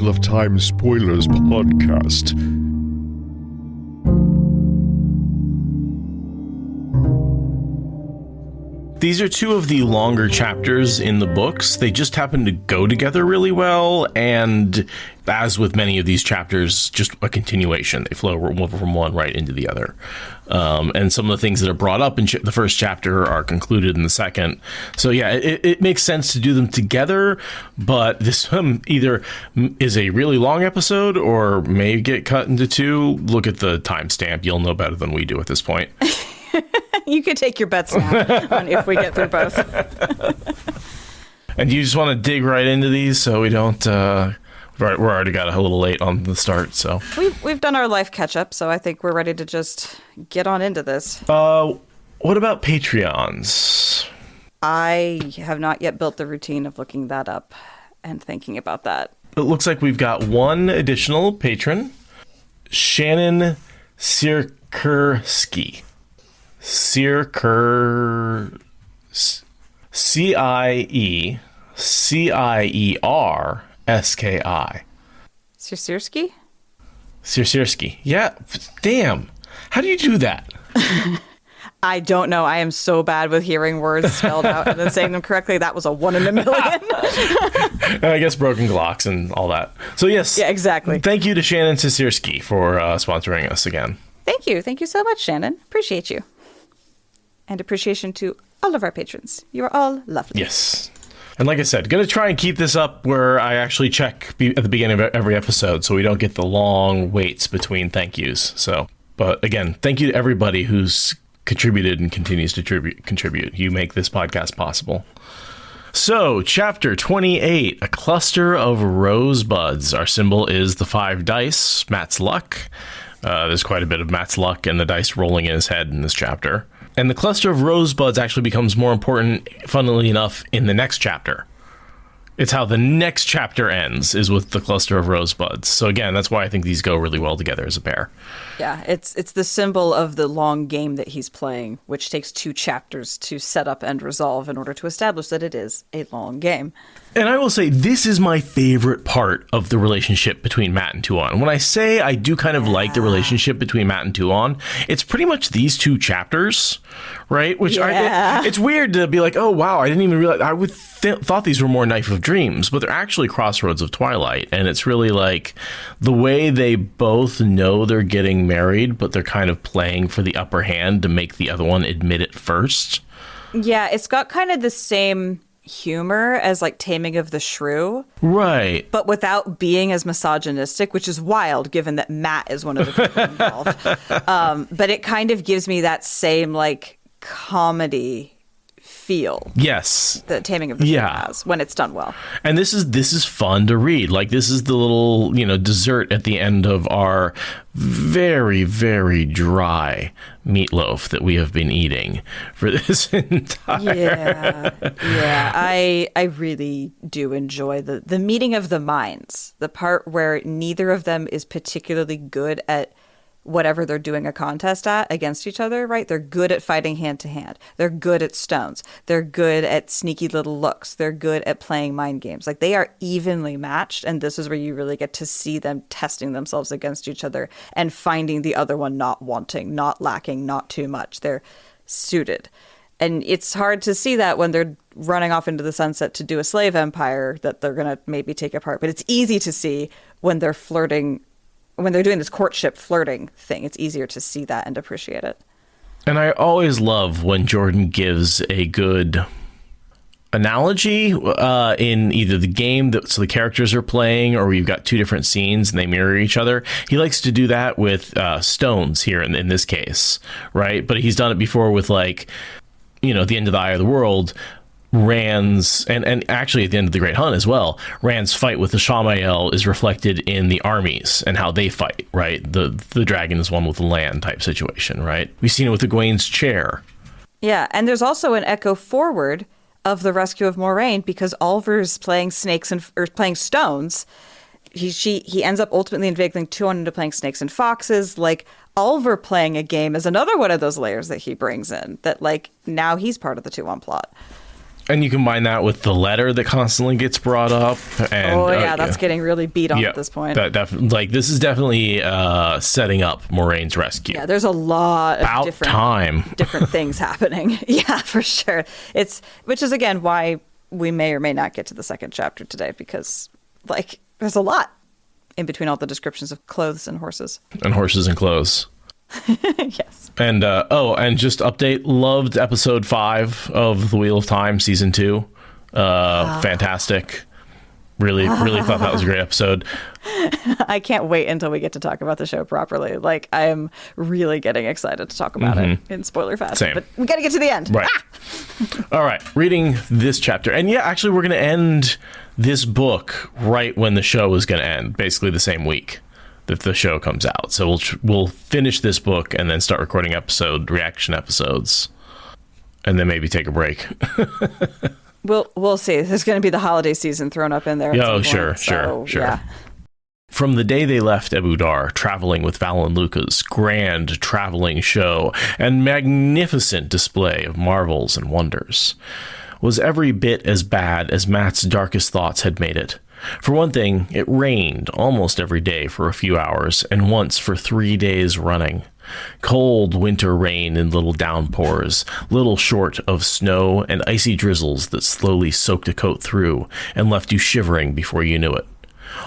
Wheel of Time Spoilers podcast. These are two of the longer chapters in the books. They just happen to go together really well, and as with many of these chapters, just a continuation. They flow from one right into the other. And some of the things that are brought up in the first chapter are concluded in the second. So yeah, it makes sense to do them together, but this either is a really long episode or may get cut into two. Look at the timestamp. You'll know better than we do at this point. You can take your bets now on if we get through both. And you just want to dig right into these so we don't... we're already got a little late on the start, so... We've done our life catch-up, so I think we're ready to just get on into this. What about Patreons? I have not yet built the routine of looking that up and thinking about that. It looks like we've got one additional patron, Shannon Sierkerski. Ciecierski. Siersky? Siersky. Yeah. Damn. How do you do that? I don't know. I am so bad with hearing words spelled out and then saying them correctly. That was a 1 in a million. And I guess broken glocks and all that. So yes. Yeah, exactly. Thank you to Shannon Siersky for sponsoring us again. Thank you. Thank you so much, Shannon. Appreciate you. And appreciation to all of our patrons. You are all lovely. Yes. And like I said, going to try and keep this up where I actually check at the beginning of every episode so we don't get the long waits between thank yous. So, but again, thank you to everybody who's contributed and continues to contribute. You make this podcast possible. So, chapter 28, A Cluster of Rosebuds. Our symbol is the 5 dice, Matt's luck. There's quite a bit of Matt's luck and the dice rolling in his head in this chapter. And the cluster of rosebuds actually becomes more important, funnily enough, in the next chapter. It's how the next chapter ends, is with the cluster of rosebuds. So again, that's why I think these go really well together as a pair. Yeah, it's the symbol of the long game that he's playing, which takes 2 chapters to set up and resolve in order to establish that it is a long game. And I will say, this is my favorite part of the relationship between Matt and Tuon. When I say I do kind of like the relationship between Matt and Tuon, it's pretty much these 2 chapters, right? Which it's weird to be like, oh, wow, I didn't even realize. I would thought these were more Knife of Dreams, but they're actually Crossroads of Twilight. And it's really like the way they both know they're getting married, but they're kind of playing for the upper hand to make the other one admit it first. Yeah, it's got kind of the same humor as like Taming of the Shrew. Right. But without being as misogynistic, which is wild given that Matt is one of the people involved. But it kind of gives me that same like comedy feel. Yes. That Taming of the Shrew has when it's done well. And this is fun to read. Like, this is the little, dessert at the end of our very, very dry meatloaf that we have been eating for this entire... Yeah. I really do enjoy the meeting of the minds. The part where neither of them is particularly good at whatever they're doing a contest at against each other, right? They're good at fighting hand to hand. They're good at stones. They're good at sneaky little looks. They're good at playing mind games. Like, they are evenly matched, and this is where you really get to see them testing themselves against each other and finding the other one not wanting, not lacking, not too much. They're suited. And it's hard to see that when they're running off into the sunset to do a slave empire that they're going to maybe take apart. But it's easy to see when they're flirting, when they're doing this courtship flirting thing. It's easier to see that and appreciate it. And I always love when Jordan gives a good analogy in either the game that so the characters are playing, or you've got 2 different scenes and they mirror each other. He likes to do that with stones here in this case, right? But he's done it before with, like, the end of the Eye of the World. Rand's, and actually at the end of the Great Hunt as well, Rand's fight with the Shamael is reflected in the armies and how they fight, right? The dragon is one with the land type situation, right? We've seen it with Egwene's chair. Yeah, and there's also an echo forward of the rescue of Moiraine, because Oliver's playing playing stones. He ends up ultimately inveigling Tuon into playing snakes and foxes. Like, Oliver playing a game is another one of those layers that he brings in, that, like, now he's part of the Tuon plot. And you combine that with the letter that constantly gets brought up. And, that's getting really beat on at this point. This is definitely setting up Moiraine's rescue. Yeah, there's a lot of different things happening. Yeah, for sure. Which is, again, why we may or may not get to the second chapter today, because, there's a lot in between all the descriptions of clothes and horses. And horses and clothes. Yes. And and just update, loved episode 5 of The Wheel of Time season 2. Fantastic. Really thought that was a great episode. I can't wait until we get to talk about the show properly. I am really getting excited to talk about it in spoiler fashion. Same. But we got to get to the end. Right. All right. Reading this chapter. And yeah, actually, we're going to end this book right when the show is going to end, basically the same week that the show comes out. So we'll finish this book and then start recording reaction episodes, and then maybe take a break. We'll see. There's going to be the holiday season thrown up in there. Sure. Yeah. From the day they left Ebu Dar, traveling with Val and Luca's grand traveling show and magnificent display of marvels and wonders, was every bit as bad as Matt's darkest thoughts had made it. For one thing, it rained almost every day for a few hours, and once for 3 days running. Cold winter rain in little downpours, little short of snow and icy drizzles that slowly soaked a coat through and left you shivering before you knew it.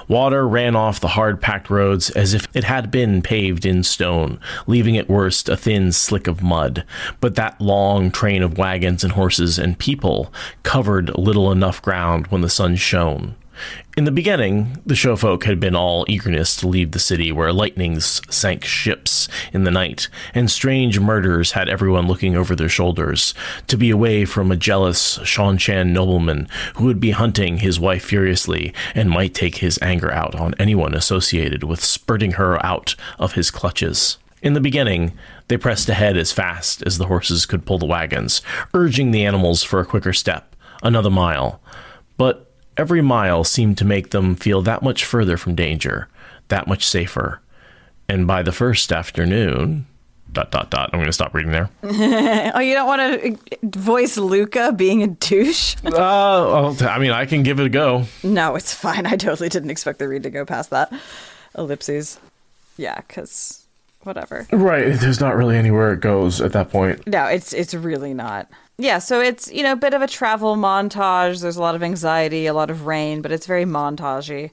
Water ran off the hard-packed roads as if it had been paved in stone, leaving at worst a thin slick of mud. But that long train of wagons and horses and people covered little enough ground when the sun shone. In the beginning, the showfolk had been all eagerness to leave the city where lightnings sank ships in the night, and strange murders had everyone looking over their shoulders, to be away from a jealous Shanshan nobleman who would be hunting his wife furiously and might take his anger out on anyone associated with spurting her out of his clutches. In the beginning, they pressed ahead as fast as the horses could pull the wagons, urging the animals for a quicker step, another mile. But every mile seemed to make them feel that much further from danger, that much safer. And by the first afternoon... ... I'm going to stop reading there. Oh, you don't want to voice Luca being a douche? I can give it a go. No, it's fine. I totally didn't expect the read to go past that. Ellipses. Yeah, because whatever. Right. There's not really anywhere it goes at that point. No, it's really not. Yeah, so it's, a bit of a travel montage. There's a lot of anxiety, a lot of rain, but it's very montagey.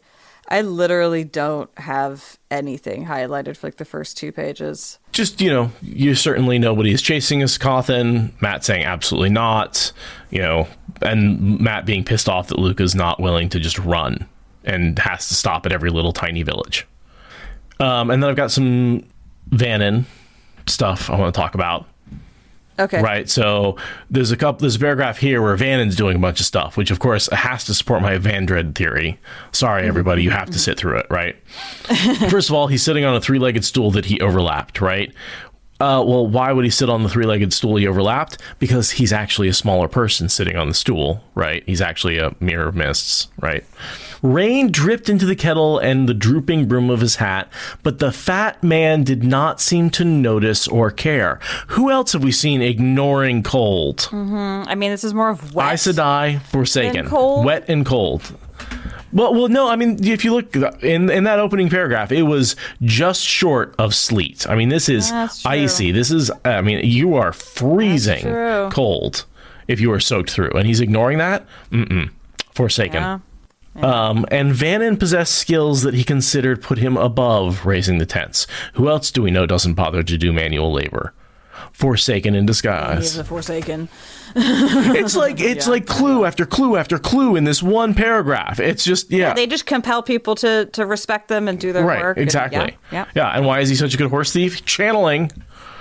I literally don't have anything highlighted for the first 2 pages. Just, you certainly nobody is chasing us, Cawthon. Matt saying absolutely not, and Matt being pissed off that Luca's not willing to just run and has to stop at every little tiny village. And then I've got some Vannon stuff I want to talk about. Okay. Right. So there's a paragraph here where Vannon's doing a bunch of stuff, which of course has to support my Vandred theory. Sorry, everybody, you have to sit through it, right? First of all, he's sitting on a 3-legged stool that he overlapped, right? Well, why would he sit on the 3-legged stool he overlapped? Because he's actually a smaller person sitting on the stool, right? He's actually a mirror of mists, right? Rain dripped into the kettle and the drooping brim of his hat, but the fat man did not seem to notice or care. Who else have we seen ignoring cold? Mm-hmm. This is more of wet. Aes Sedai, Forsaken. Cold? Wet and cold. Well, no, if you look in that opening paragraph, it was just short of sleet. This is icy. This is, you are freezing cold if you are soaked through. And he's ignoring that? Forsaken. Yeah. And Vannon possessed skills that he considered put him above raising the tents. Who else do we know doesn't bother to do manual labor? Forsaken in disguise. He's a Forsaken. It's like clue after clue after clue in this one paragraph. It's just, they just compel people to respect them and do their work. Right, exactly. Yeah. And why is he such a good horse thief? Channeling.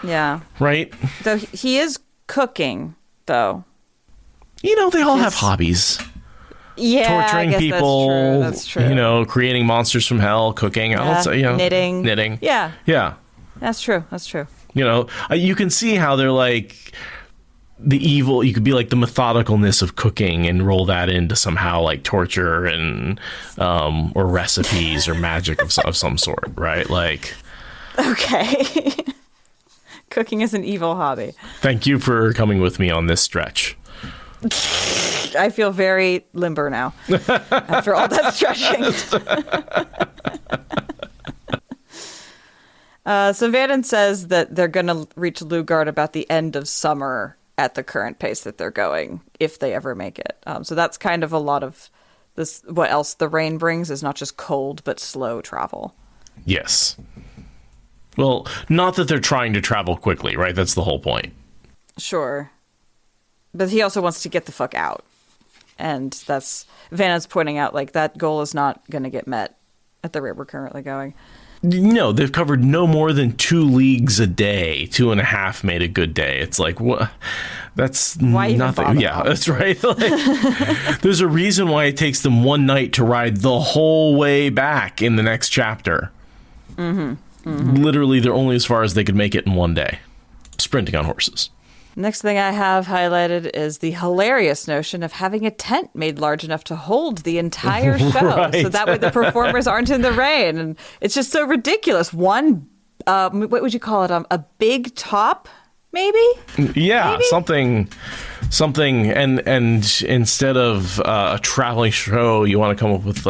Yeah. Right? Though he is cooking, though. They all have hobbies. Yeah, torturing people, that's true. Creating monsters from hell, cooking, knitting. Yeah. That's true. You can see how they're like the evil. You could be like the methodicalness of cooking and roll that into somehow like torture and or recipes or magic of some sort, right? Like, okay, cooking is an evil hobby. Thank you for coming with me on this stretch. I feel very limber now after all that stretching. So Vanden says that they're going to reach Lugard about the end of summer at the current pace that they're going, if they ever make it. So that's kind of a lot of this. What else the rain brings is not just cold, but slow travel. Yes. Well, not that they're trying to travel quickly, right? That's the whole point. Sure. But he also wants to get the fuck out. And that's Vanna's pointing out, like, that goal is not going to get met at the rate we're currently going. No, they've covered no more than 2 leagues a day. 2.5 made a good day. It's like, what? That's why nothing. Bother? Yeah, that's right. Like, there's a reason why it takes them 1 night to ride the whole way back in the next chapter. Literally, they're only as far as they could make it in 1 day, sprinting on horses. Next thing I have highlighted is the hilarious notion of having a tent made large enough to hold the entire show. Right. So that way the performers aren't in the rain. And it's just so ridiculous. One, what would you call it? A big top, maybe? Yeah, Maybe? something. And instead of a traveling show, you want to come up with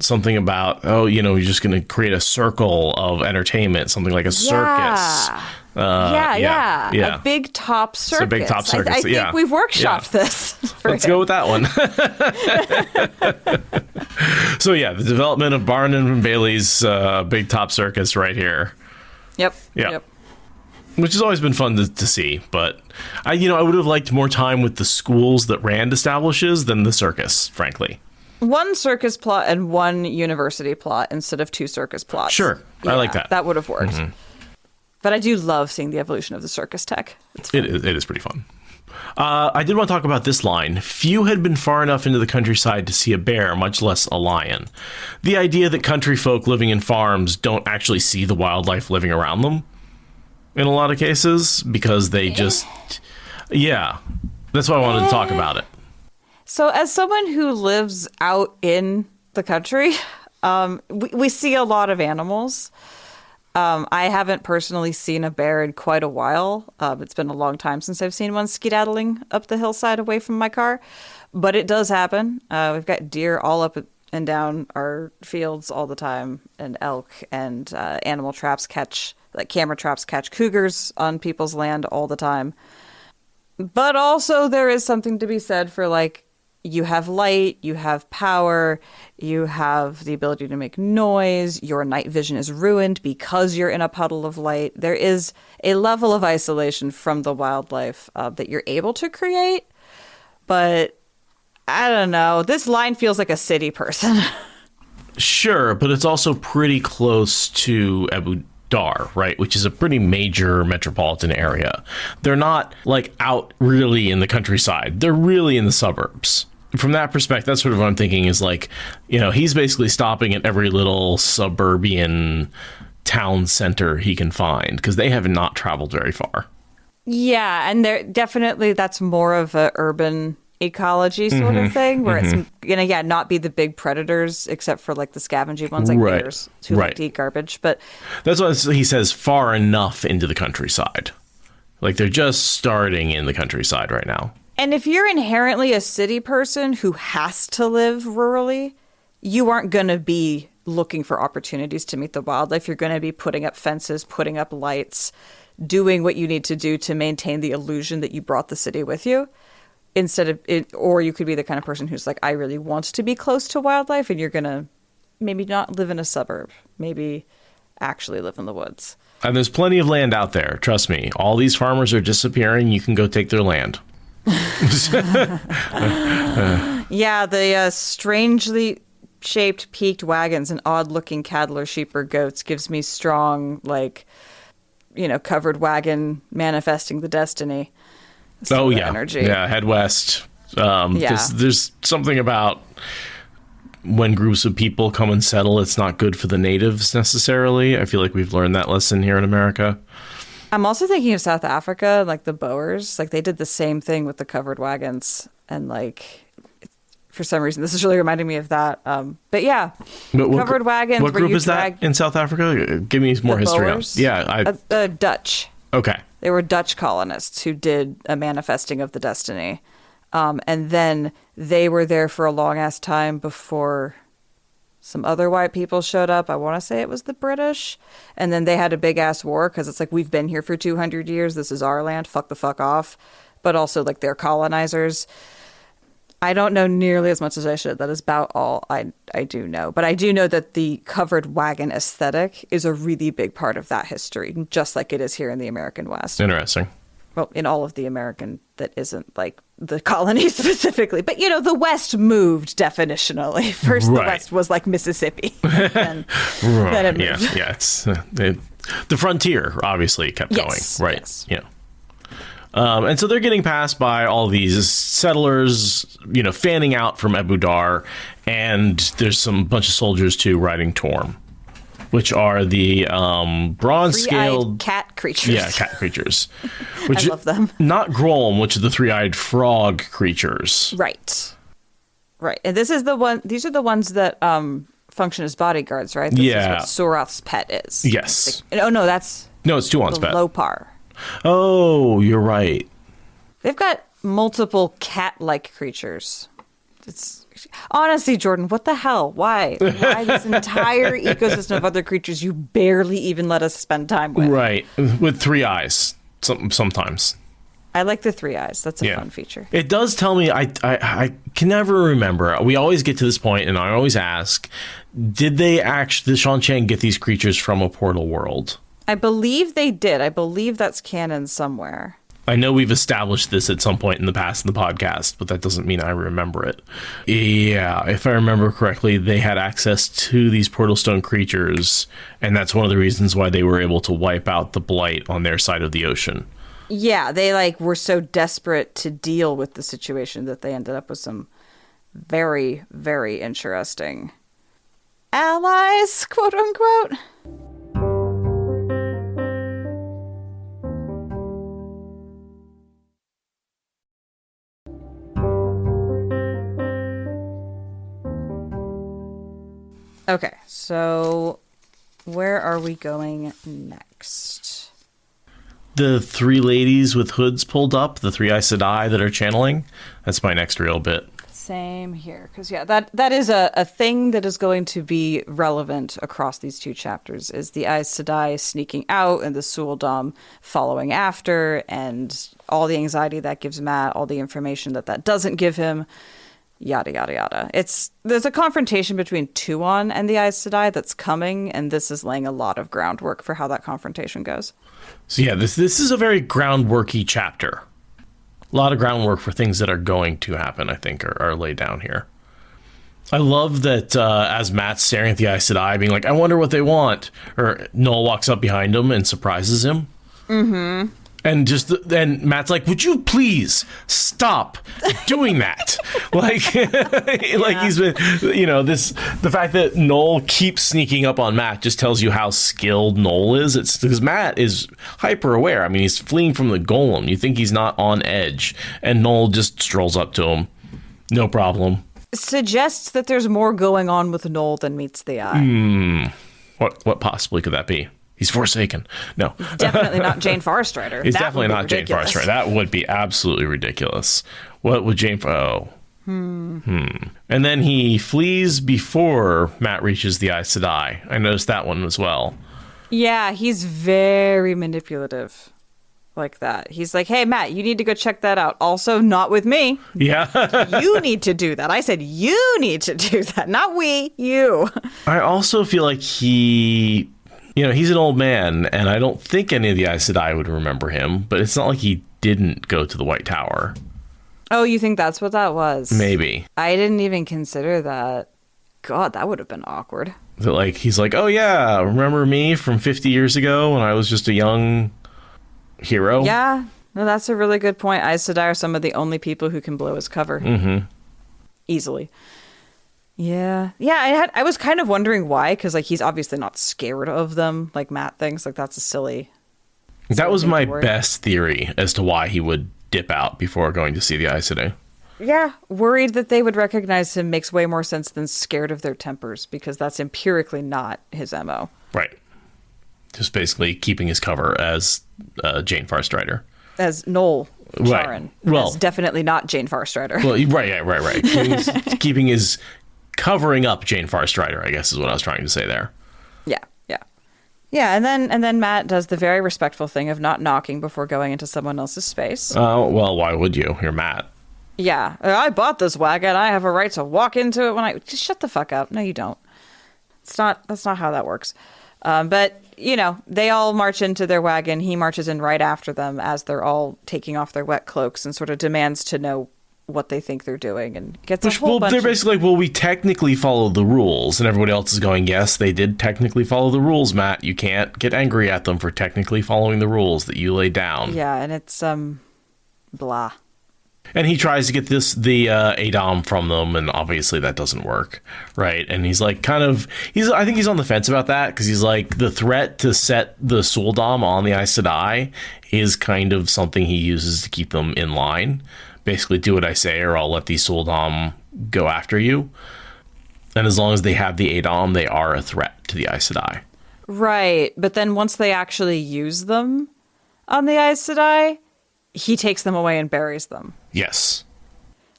something about, you're just going to create a circle of entertainment, something like a circus. Yeah. Yeah. A big top circus. It's a big top circus. I think we've workshopped this. Let's go with that one. So yeah, the development of Barnum and Bailey's big top circus right here. Yep. Yeah. Yep. Which has always been fun to see, but I would have liked more time with the schools that Rand establishes than the circus, frankly. 1 circus plot and 1 university plot instead of 2 circus plots. Sure. I like that. That would have worked. But I do love seeing the evolution of the circus tech. It's fun. It is pretty fun. I did want to talk about this line. Few had been far enough into the countryside to see a bear, much less a lion. The idea that country folk living in farms don't actually see the wildlife living around them in a lot of cases because they just... Yeah. That's why I wanted to talk about it. So as someone who lives out in the country, we see a lot of animals. I haven't personally seen a bear in quite a while. It's been a long time since I've seen one skedaddling up the hillside away from my car, but it does happen. We've got deer all up and down our fields all the time, and elk, and camera traps catch cougars on people's land all the time. But also there is something to be said for, like, you have light, you have power, you have the ability to make noise, your night vision is ruined because you're in a puddle of light. There is a level of isolation from the wildlife that you're able to create. But I don't know. This line feels like a city person. Sure, but it's also pretty close to Abu Dar, right, which is a pretty major metropolitan area. They're not, like, out really in the countryside. They're really in the suburbs. From that perspective, that's sort of what I'm thinking is, like, he's basically stopping at every little suburban town center he can find because they have not traveled very far. Yeah, and that's more of a urban ecology sort of thing where it's gonna not be the big predators except for, like, the scavenging ones like bears who like to eat garbage. But that's why he says far enough into the countryside. Like, they're just starting in the countryside right now. And if you're inherently a city person who has to live rurally, you aren't going to be looking for opportunities to meet the wildlife. You're going to be putting up fences, putting up lights, doing what you need to do to maintain the illusion that you brought the city with you. Instead of it, or you could be the kind of person who's like, I really want to be close to wildlife, and you're going to maybe not live in a suburb, maybe actually live in the woods. And there's plenty of land out there. Trust me. All these farmers are disappearing. You can go take their land. Yeah, the strangely shaped peaked wagons and odd looking cattle or sheep or goats gives me strong, like, covered wagon manifesting the destiny. Oh yeah, energy. Yeah, head west. There's something about when groups of people come and settle, it's not good for the natives necessarily. I feel like we've learned that lesson here in America. I'm also thinking of South Africa, like the Boers. Like, they did the same thing with the covered wagons, and, like, for some reason, this is really reminding me of that. But yeah, covered wagons. What group is that in South Africa? Give me more history on it. Yeah, Dutch. Okay. They were Dutch colonists who did a manifesting of the destiny. And then they were there for a long ass time before some other white people showed up. I want to say it was the British. And then they had a big ass war because it's like, we've been here for 200 years. This is our land. Fuck the fuck off. But also, like, they're colonizers. I don't know nearly as much as I should. That is about all I do know. But I do know that the covered wagon aesthetic is a really big part of that history, just like it is here in the American West. Interesting. Well, in all of the American that isn't like the colonies specifically. But, you know, the West moved definitionally. First, Right. the West was like Mississippi. Then it Yeah, moved. yeah. It's the frontier obviously kept Yes, going, right? yes. You know. And so they're getting passed by all these settlers, you know, fanning out from Abu Dar, and there's some bunch of soldiers too riding Torm, which are the bronze scaled Three-eyed cat creatures. Yeah, cat creatures. Which I love them. Not Grolm, which are the three-eyed frog creatures. Right. Right. And these are the ones that function as bodyguards, right? This Yeah. is what Surath's pet is. Yes. Oh, no, that's No, it's Tuon's the pet. Lopar. Oh, you're right. They've got multiple cat-like creatures. It's honestly, Jordan, what the hell? Why this entire ecosystem of other creatures you barely even let us spend time with? Right. With three eyes sometimes. I like the three eyes. That's a Yeah. fun feature. It does tell me, I can never remember. We always get to this point, and I always ask, did the Shan Chang get these creatures from a portal world? I believe they did. I believe that's canon somewhere. I know we've established this at some point in the past in the podcast, but that doesn't mean I remember it. Yeah, if I remember correctly, they had access to these portal stone creatures, and that's one of the reasons why they were able to wipe out the blight on their side of the ocean. Yeah, they were so desperate to deal with the situation that they ended up with some very, very interesting allies, quote unquote. Okay, so where are we going next? The three ladies with hoods pulled up, the three Aes Sedai that are channeling, that's my next real bit. Same here, because that is a thing that is going to be relevant across these two chapters, is the Aes Sedai sneaking out and the Sualdam following after, and all the anxiety that gives Matt, all the information that doesn't give him, yada, yada, yada. There's a confrontation between Tuon and the Aes Sedai that's coming, and this is laying a lot of groundwork for how that confrontation goes. So yeah, this is a very groundworky chapter. A lot of groundwork for things that are going to happen, I think, are laid down here. I love that as Matt's staring at the Aes Sedai, being like, I wonder what they want, or Noel walks up behind him and surprises him. Mm-hmm. And then Matt's like, would you please stop doing that? like he's been, the fact that Noel keeps sneaking up on Matt just tells you how skilled Noel is. It's because Matt is hyper aware. I mean, he's fleeing from the golem. You think he's not on edge. And Noel just strolls up to him. No problem. Suggests that there's more going on with Noel than meets the eye. What possibly could that be? He's Forsaken. No. Definitely not Jane Forstrider. It's That definitely would be not Jane ridiculous. Forstrider. That would be absolutely ridiculous. What would Jane... Oh. And then he flees before Matt reaches the Aes Sedai. I noticed that one as well. Yeah, he's very manipulative like that. He's like, hey, Matt, you need to go check that out. Also, not with me. Yeah. You need to do that. I said you need to do that. Not we, you. I also feel like he... he's an old man, and I don't think any of the Aes Sedai would remember him, but it's not like he didn't go to the White Tower. Oh, you think that's what that was? Maybe. I didn't even consider that. God, that would have been awkward. That, he's like, oh yeah, remember me from 50 years ago when I was just a young hero? Yeah, no, that's a really good point. Aes Sedai are some of the only people who can blow his cover. Mm-hmm. Easily. Yeah. Yeah, I was kind of wondering why, because he's obviously not scared of them like Matt thinks. That's a silly... That was my word. best theory as to why he would dip out before going to see the Aes Sedai. Yeah, worried that they would recognize him makes way more sense than scared of their tempers, because that's empirically not his MO. Right. Just basically keeping his cover as Jane Farstrider. As Noel Right. Charon. Well- It's definitely not Jane Farstrider. Well, right. Keeping his covering up Jane Farstrider, I guess is what I was trying to say there. Yeah, and then Matt does the very respectful thing of not knocking before going into someone else's space. Oh, well, why would you? You're Matt. Yeah, I bought this wagon. I have a right to walk into it when I just shut the fuck up. No, you don't. That's not how that works. But they all march into their wagon. He marches in right after them as they're all taking off their wet cloaks and sort of demands to know what they think they're doing and gets a whole bunch they're basically like, well, we technically followed the rules, and everybody else is going, yes, they did technically follow the rules, Matt. You can't get angry at them for technically following the rules that you laid down. Yeah, and it's blah. And he tries to get the Adom from them, and obviously that doesn't work, right? And he's like, I think he's on the fence about that, because he's like, the threat to set the Suldam on the Aes Sedai is kind of something he uses to keep them in line. Basically, do what I say, or I'll let the Suldam go after you. And as long as they have the Adom, they are a threat to the Aes Sedai. Right, but then once they actually use them on the Aes Sedai, he takes them away and buries them. Yes.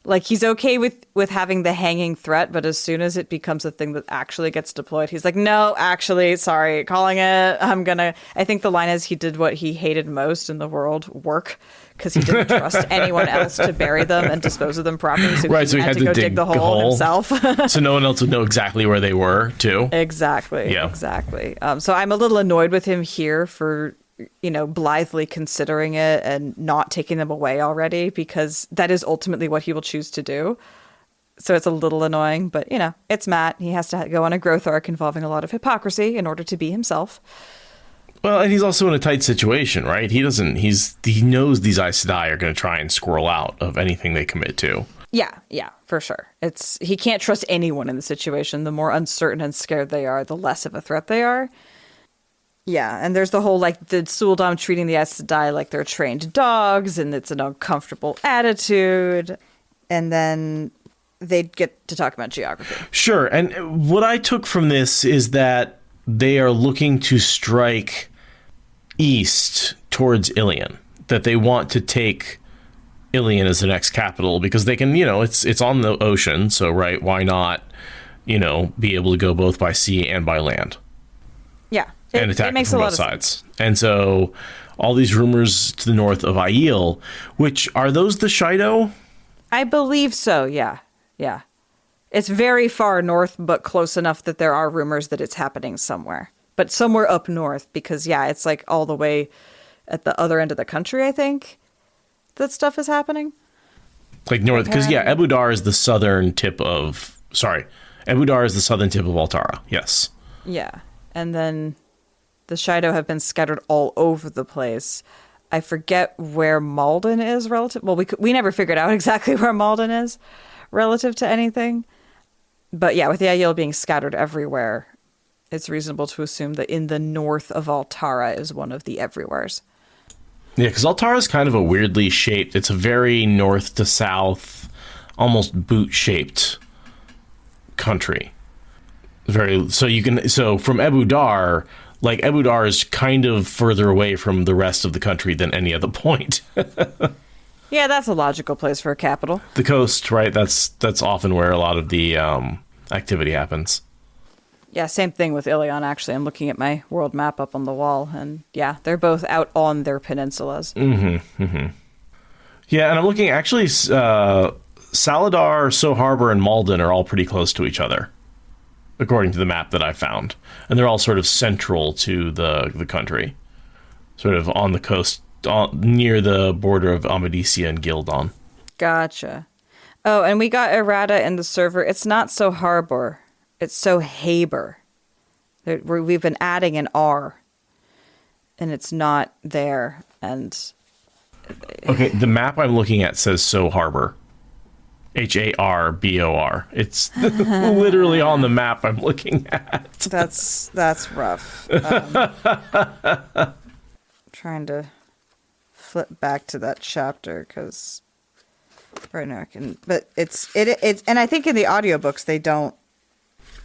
Like, he's okay with having the hanging threat, but as soon as it becomes a thing that actually gets deployed, he's like, no, actually, sorry, calling it. I think the line is, he did what he hated most in the world, work, because he didn't trust anyone else to bury them and dispose of them properly. So he had to go dig the hole himself. So no one else would know exactly where they were, too. Exactly. Yeah. Exactly. So I'm a little annoyed with him here for blithely considering it and not taking them away already, because that is ultimately what he will choose to do. So it's a little annoying, but it's Matt. He has to go on a growth arc involving a lot of hypocrisy in order to be himself. Well, and he's also in a tight situation, right? He knows these Aes Sedai are going to try and squirrel out of anything they commit to. Yeah, for sure. He can't trust anyone in the situation. The more uncertain and scared they are, the less of a threat they are. Yeah, and there's the whole, the Suldam treating the Aes Sedai like they're trained dogs, and it's an uncomfortable attitude. And then they get to talk about geography. Sure, and what I took from this is that they are looking to strike east towards Ilion, that they want to take Ilion as the next capital, because they can, it's on the ocean, so, right, why not, be able to go both by sea and by land? Yeah. And attack from both sides. And so all these rumors to the north of Aiel, which are those the Shido? I believe so, yeah. Yeah. It's very far north, but close enough that there are rumors that it's happening somewhere. But somewhere up north, because, it's all the way at the other end of the country, I think, that stuff is happening. Like north, because, Ebudar is the southern tip of... Ebudar is the southern tip of Altara, yes. Yeah. And then the Shido have been scattered all over the place. I forget where Malden is relative. Well, we never figured out exactly where Malden is relative to anything. But with the Aiel being scattered everywhere, it's reasonable to assume that in the north of Altara is one of the everywheres. Yeah, because Altara is kind of a weirdly shaped. It's a very north to south, almost boot-shaped country. So from Ebudar, Ebudar is kind of further away from the rest of the country than any other point. Yeah, that's a logical place for a capital. The coast, right? That's often where a lot of the activity happens. Yeah, same thing with Ilion, actually. I'm looking at my world map up on the wall, and they're both out on their peninsulas. Mm-hmm, mm-hmm. Yeah, and I'm looking, actually, Saladar, So Harbor, and Malden are all pretty close to each other, according to the map that I found. And they're all sort of central to the country, sort of on the coast, near the border of Amadicia and Gildon. Gotcha. Oh, and we got errata in the server. It's not So Harbor. It's So Haber. We've been adding an R, and it's not there. And okay, the map I'm looking at says So Harbor. Harbor. It's literally on the map I'm looking at. That's rough. Trying to flip back to that chapter because right now I can. But it's and I think in the audiobooks they don't.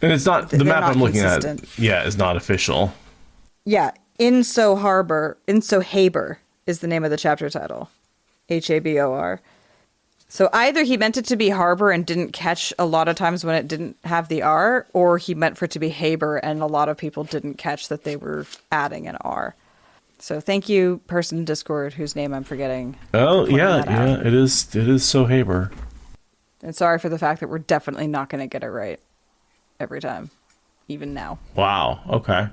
And it's not the map I'm looking consistent. at. Yeah, is not official. Yeah, In So Haber is the name of the chapter title. Habor. So either he meant it to be harbor and didn't catch a lot of times when it didn't have the R, or he meant for it to be Haber and a lot of people didn't catch that they were adding an R. So thank you, person in Discord whose name I'm forgetting. Oh, yeah, it is so Haber. And sorry for the fact that we're definitely not going to get it right every time, even now. Wow, okay.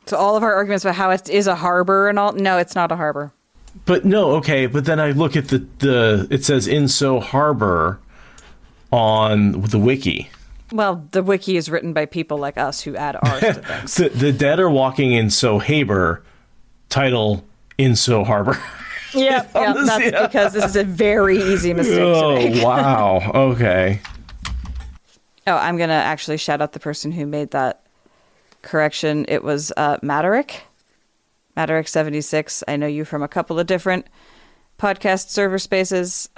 So all of our arguments about how it is a harbor and all, no, it's not a harbor. But no, okay, but then I look at the it says Inso Harbor on the wiki. Well, the wiki is written by people like us who add R's to things. The dead are walking in So Haber, title Inso Harbor. Yeah, that's because this is a very easy mistake to make. Oh, wow, okay. Oh, I'm going to actually shout out the person who made that correction. It was Matterick. Matterick76. I know you from a couple of different podcast server spaces.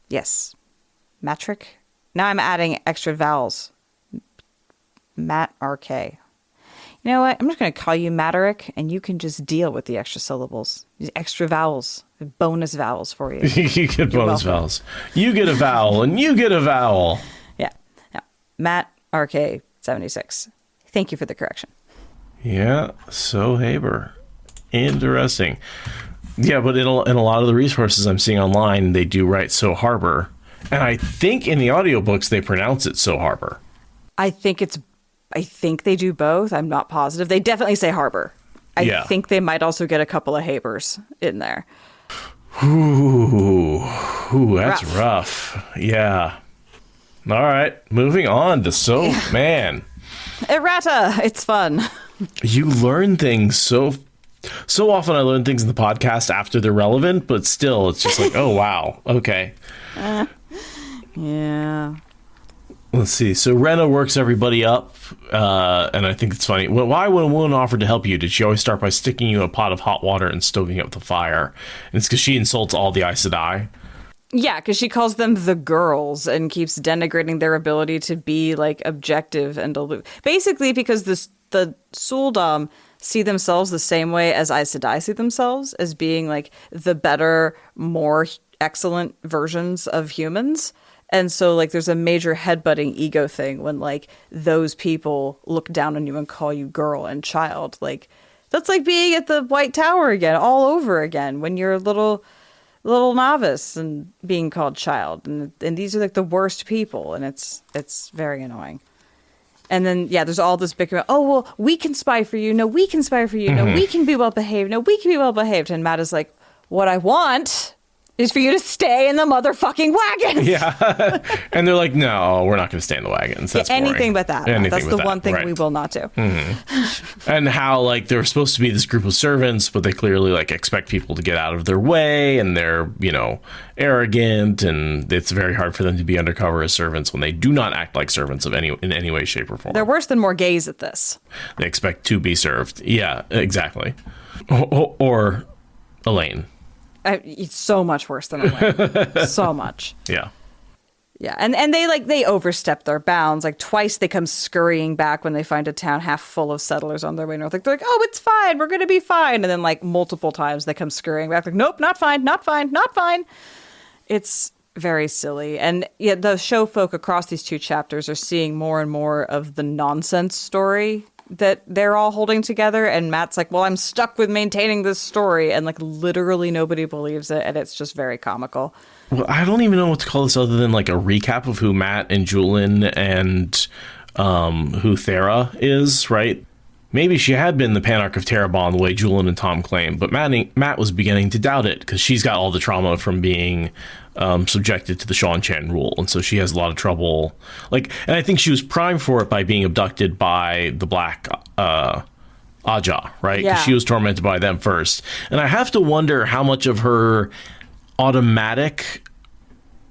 Yes. Mattrick. Now I'm adding extra vowels. Matt RK. You know what? I'm just going to call you Matterick, and you can just deal with the extra syllables. These extra vowels. Bonus vowels for you. You get bonus vowels. You get a vowel, and you get a vowel. Yeah. Now, Matt RK76. Thank you for the correction. Yeah, So Haber. Interesting. Yeah, but in a lot of the resources I'm seeing online, they do write So Harbor. And I think in the audiobooks, they pronounce it So Harbor. I think they do both. I'm not positive. They definitely say harbor. I think they might also get a couple of Habers in there. Ooh, that's rough. Yeah. All right, moving on to So Man. Errata. It's fun. You learn things so often. I learn things in the podcast after they're relevant, but still, it's just like, oh, wow. Okay. Yeah. Let's see. So Rena works everybody up, and I think it's funny. Well, why when a woman offered to help you, did she always start by sticking you in a pot of hot water and stoking up the fire? And it's because she insults all the Aes Sedai. Yeah, because she calls them the girls and keeps denigrating their ability to be like objective and aloof. Basically, because the Suldam see themselves the same way as Aes Sedai see themselves, as being like the better, more excellent versions of humans. And so like there's a major headbutting ego thing when like those people look down on you and call you girl and child. Like that's like being at the White Tower again, all over again, when you're a little novice and being called child. And these are like the worst people, and it's very annoying. And then, yeah, there's all this bickering. Oh, well, we can spy for you. No, we can spy for you. No, we can be well behaved. No, we can be well behaved. And Matt is like, what I want is for you to stay in the motherfucking wagons. Yeah. And they're like, no, we're not going to stay in the wagons. That's anything boring. but that. Anything That's but the that. one thing right. we will not do. And how like they're supposed to be this group of servants, but they clearly like expect people to get out of their way, and they're, arrogant, and it's very hard for them to be undercover as servants when they do not act like servants in any way, shape, or form. They're worse than more gays at this. They expect to be served. Yeah, exactly. Or Elaine. It's so much worse than Elaine. So much. Yeah. Yeah, and they overstep their bounds. Like twice they come scurrying back when they find a town half full of settlers on their way north. Like they're like, oh, it's fine, we're gonna be fine. And then like multiple times they come scurrying back, like, nope, not fine, not fine, not fine. It's very silly. And yeah, the show folk across these two chapters are seeing more and more of the nonsense story that they're all holding together. And Matt's like, well, I'm stuck with maintaining this story. And like literally nobody believes it. And it's just very comical. Well, I don't even know what to call this other than like a recap of who Matt and Julian and who Thera is, right? Maybe she had been the Panarch of Terabon the way Julian and Tom claim, but Matt was beginning to doubt it because she's got all the trauma from being subjected to the Seanchan rule, and so she has a lot of trouble. And I think she was primed for it by being abducted by the Black Aja, right? Yeah. Because she was tormented by them first. And I have to wonder how much of her automatic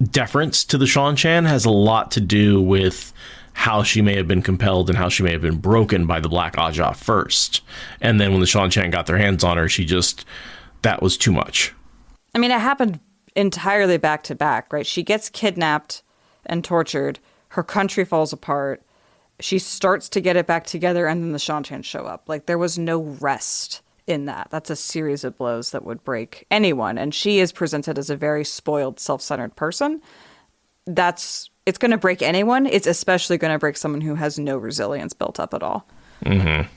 deference to the Seanchan has a lot to do with how she may have been compelled and how she may have been broken by the Black Aja first. And then when the Seanchan got their hands on her, that was too much. I mean, it happened entirely back to back, right? She gets kidnapped and tortured. Her country falls apart. She starts to get it back together, and then the Seanchan show up. Like, there was no rest in that. That's a series of blows that would break anyone. And she is presented as a very spoiled, self-centered person. It's going to break anyone. It's especially going to break someone who has no resilience built up at all. And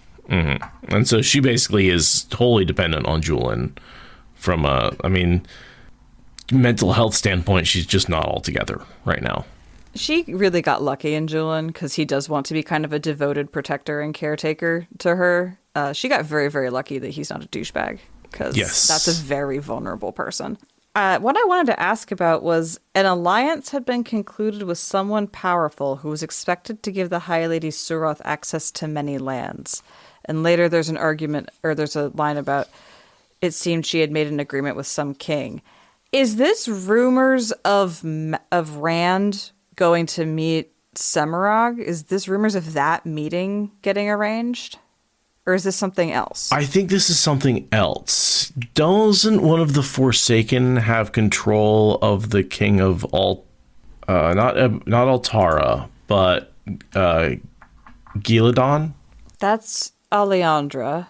so she basically is wholly dependent on Julian from mental health standpoint. She's just not all together right now. She really got lucky in Julian because he does want to be kind of a devoted protector and caretaker to her. She got very, very lucky that he's not a douchebag because that's a very vulnerable person. What I wanted to ask about was an alliance had been concluded with someone powerful who was expected to give the High Lady Suroth access to many lands. And later there's an argument, or there's a line about it seemed she had made an agreement with some king. Is this rumors of Rand going to meet Semirhage? Is this rumors of that meeting getting arranged? Or is this something else? I think this is something else. Doesn't one of the Forsaken have control of the king of not Altara, but Ghealdan? That's Alejandra.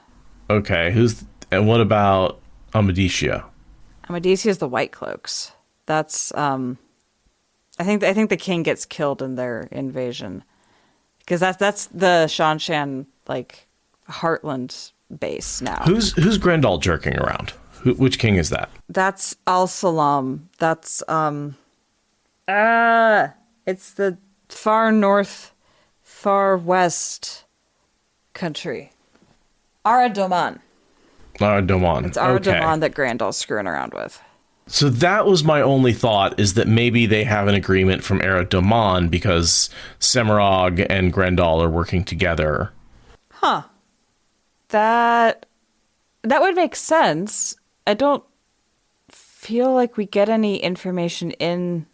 Okay, and what about Amadisia? Amadisia is the White Cloaks. That's I think the king gets killed in their invasion because that's the Shanshan Heartland base now. Who's Grendel jerking around? Which king is that? That's Al Salam. That's it's the far north, far west country. Aradoman. Aradoman. It's Aradoman that Grandel's screwing around with. So that was my only thought, is that maybe they have an agreement from Aradoman because Semirhage and Grendel are working together. Huh. That would make sense. I don't feel like we get any information in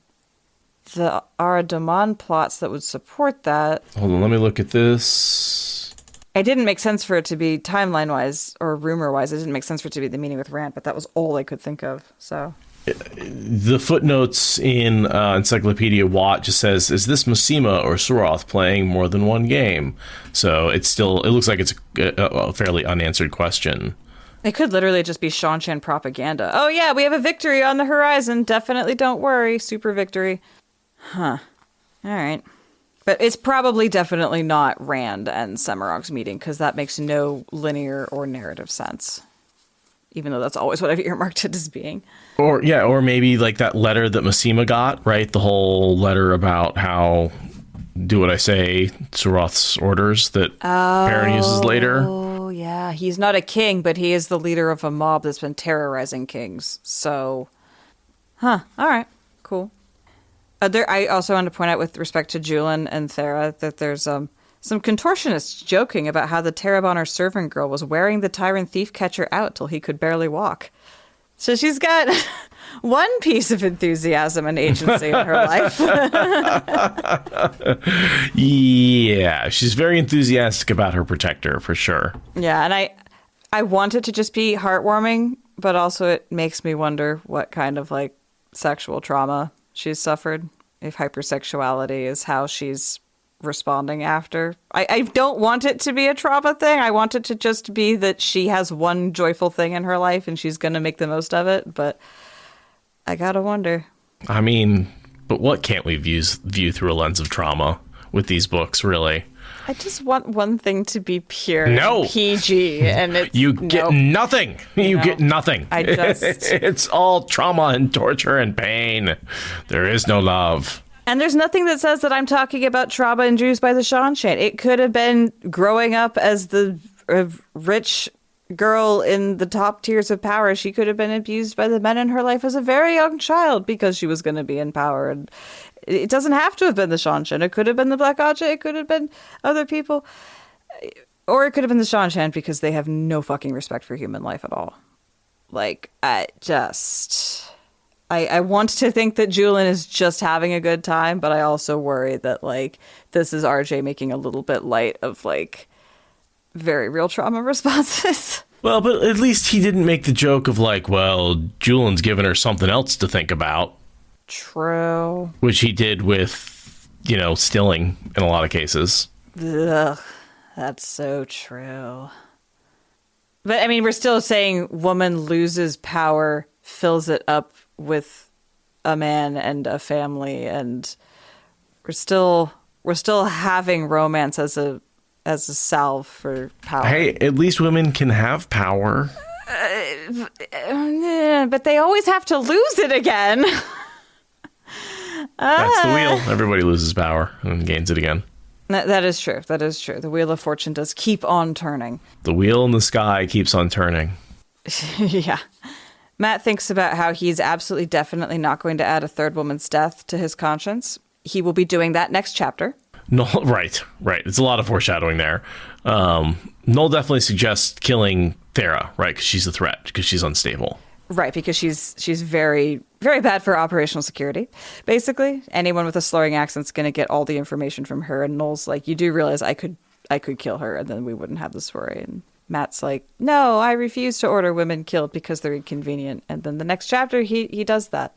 the Aradoman plots that would support that. Hold on, let me look at this. It didn't make sense for it to be timeline-wise or rumor-wise. It didn't make sense for it to be the meeting with Rand, but that was all I could think of. So the footnotes in Encyclopedia Watt just says, "Is this Masema or Suroth playing more than one game?" So it looks like it's a fairly unanswered question. It could literally just be Shanshan propaganda. Oh yeah, we have a victory on the horizon. Definitely don't worry. Super victory. Huh. All right. But it's probably definitely not Rand and Semirhage's meeting because that makes no linear or narrative sense. Even though that's always what I've earmarked it as being. Or maybe like that letter that Masema got, right? The whole letter about how do what I say, Suroth's orders that Perrin uses later. Oh, yeah. He's not a king, but he is the leader of a mob that's been terrorizing kings. So, all right, cool. I also want to point out with respect to Julian and Thera that there's some contortionists joking about how the Tarabonner servant girl was wearing the tyrant thief catcher out till he could barely walk. So she's got one piece of enthusiasm and agency in her life. Yeah, she's very enthusiastic about her protector, for sure. Yeah, and I want it to just be heartwarming, but also it makes me wonder what kind of sexual trauma she's suffered, if hypersexuality is how she's responding after. I don't want it to be a trauma thing. I want it to just be that she has one joyful thing in her life and she's going to make the most of it, but I gotta wonder. I mean, but what can't we view through a lens of trauma with these books, really? I just want one thing to be pure, no, PG, and it's get nothing. You get nothing. It's all trauma and torture and pain. There is no love. And there's nothing that says that I'm talking about trauma induced by the Shanshan. It could have been growing up as the rich girl in the top tiers of power. She could have been abused by the men in her life as a very young child because she was going to be in power. And it doesn't have to have been the Shanshan. It could have been the Black Ajah. It could have been other people. Or it could have been the Shanshan because they have no fucking respect for human life at all. I want to think that Julian is just having a good time, but I also worry that, this is RJ making a little bit light of, very real trauma responses. Well, but at least he didn't make the joke of, Julian's giving her something else to think about. True. Which he did with, Stilling in a lot of cases. Ugh, that's so true. But I mean, we're still saying woman loses power, fills it up with a man and a family, and we're still having romance as a salve for power. Hey, at least women can have power. But they always have to lose it again. That's the wheel. Everybody loses power and gains it again. That is true. That is true. The wheel of fortune does keep on turning. The wheel in the sky keeps on turning. Yeah. Matt thinks about how he's absolutely definitely not going to add a third woman's death to his conscience. He will be doing that next chapter. No, right. It's a lot of foreshadowing there. Noel definitely suggests killing Thera, right? Because she's a threat, because she's unstable. Right, because she's very, very bad for operational security. Basically, anyone with a slurring accent's going to get all the information from her. And Noel's like, "You do realize I could kill her, and then we wouldn't have this worry." And Matt's like, "No, I refuse to order women killed because they're inconvenient." And then the next chapter, he does that.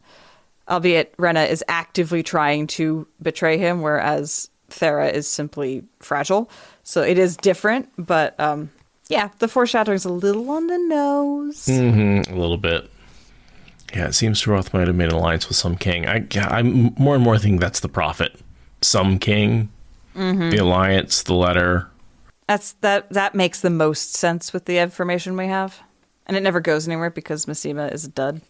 Albeit Rena is actively trying to betray him, whereas Thera is simply fragile. So it is different, but yeah, the foreshadowing's a little on the nose. Mm-hmm, a little bit. Yeah, it seems Roth might have made an alliance with some king. I'm more and more thinking that's the prophet. Some king, the alliance, the letter. That makes the most sense with the information we have. And it never goes anywhere because Massima is a dud.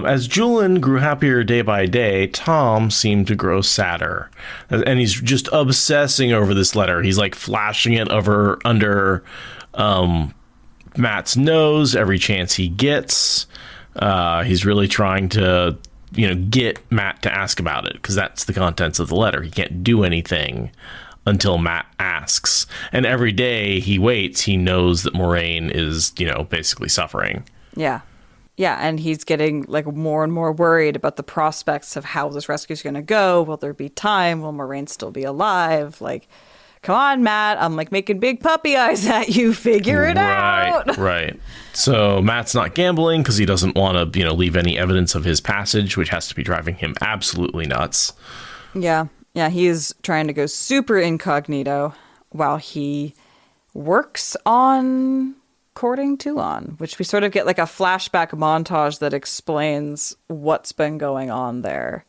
As Julian grew happier day by day, Tom seemed to grow sadder. And he's just obsessing over this letter. He's like flashing it over under Matt's nose every chance he gets. He's really trying to, get Matt to ask about it, because that's the contents of the letter. He can't do anything until Matt asks. And every day he waits, he knows that Moraine is, basically suffering. Yeah. Yeah, and he's getting like more and more worried about the prospects of how this rescue is going to go. Will there be time? Will Moraine still be alive? Like, come on, Matt. I'm like making big puppy eyes at you. Figure it out. Right. So Matt's not gambling because he doesn't want to, leave any evidence of his passage, which has to be driving him absolutely nuts. Yeah. Yeah, he's trying to go super incognito while he works on courting Tuon, which we sort of get like a flashback montage that explains what's been going on there.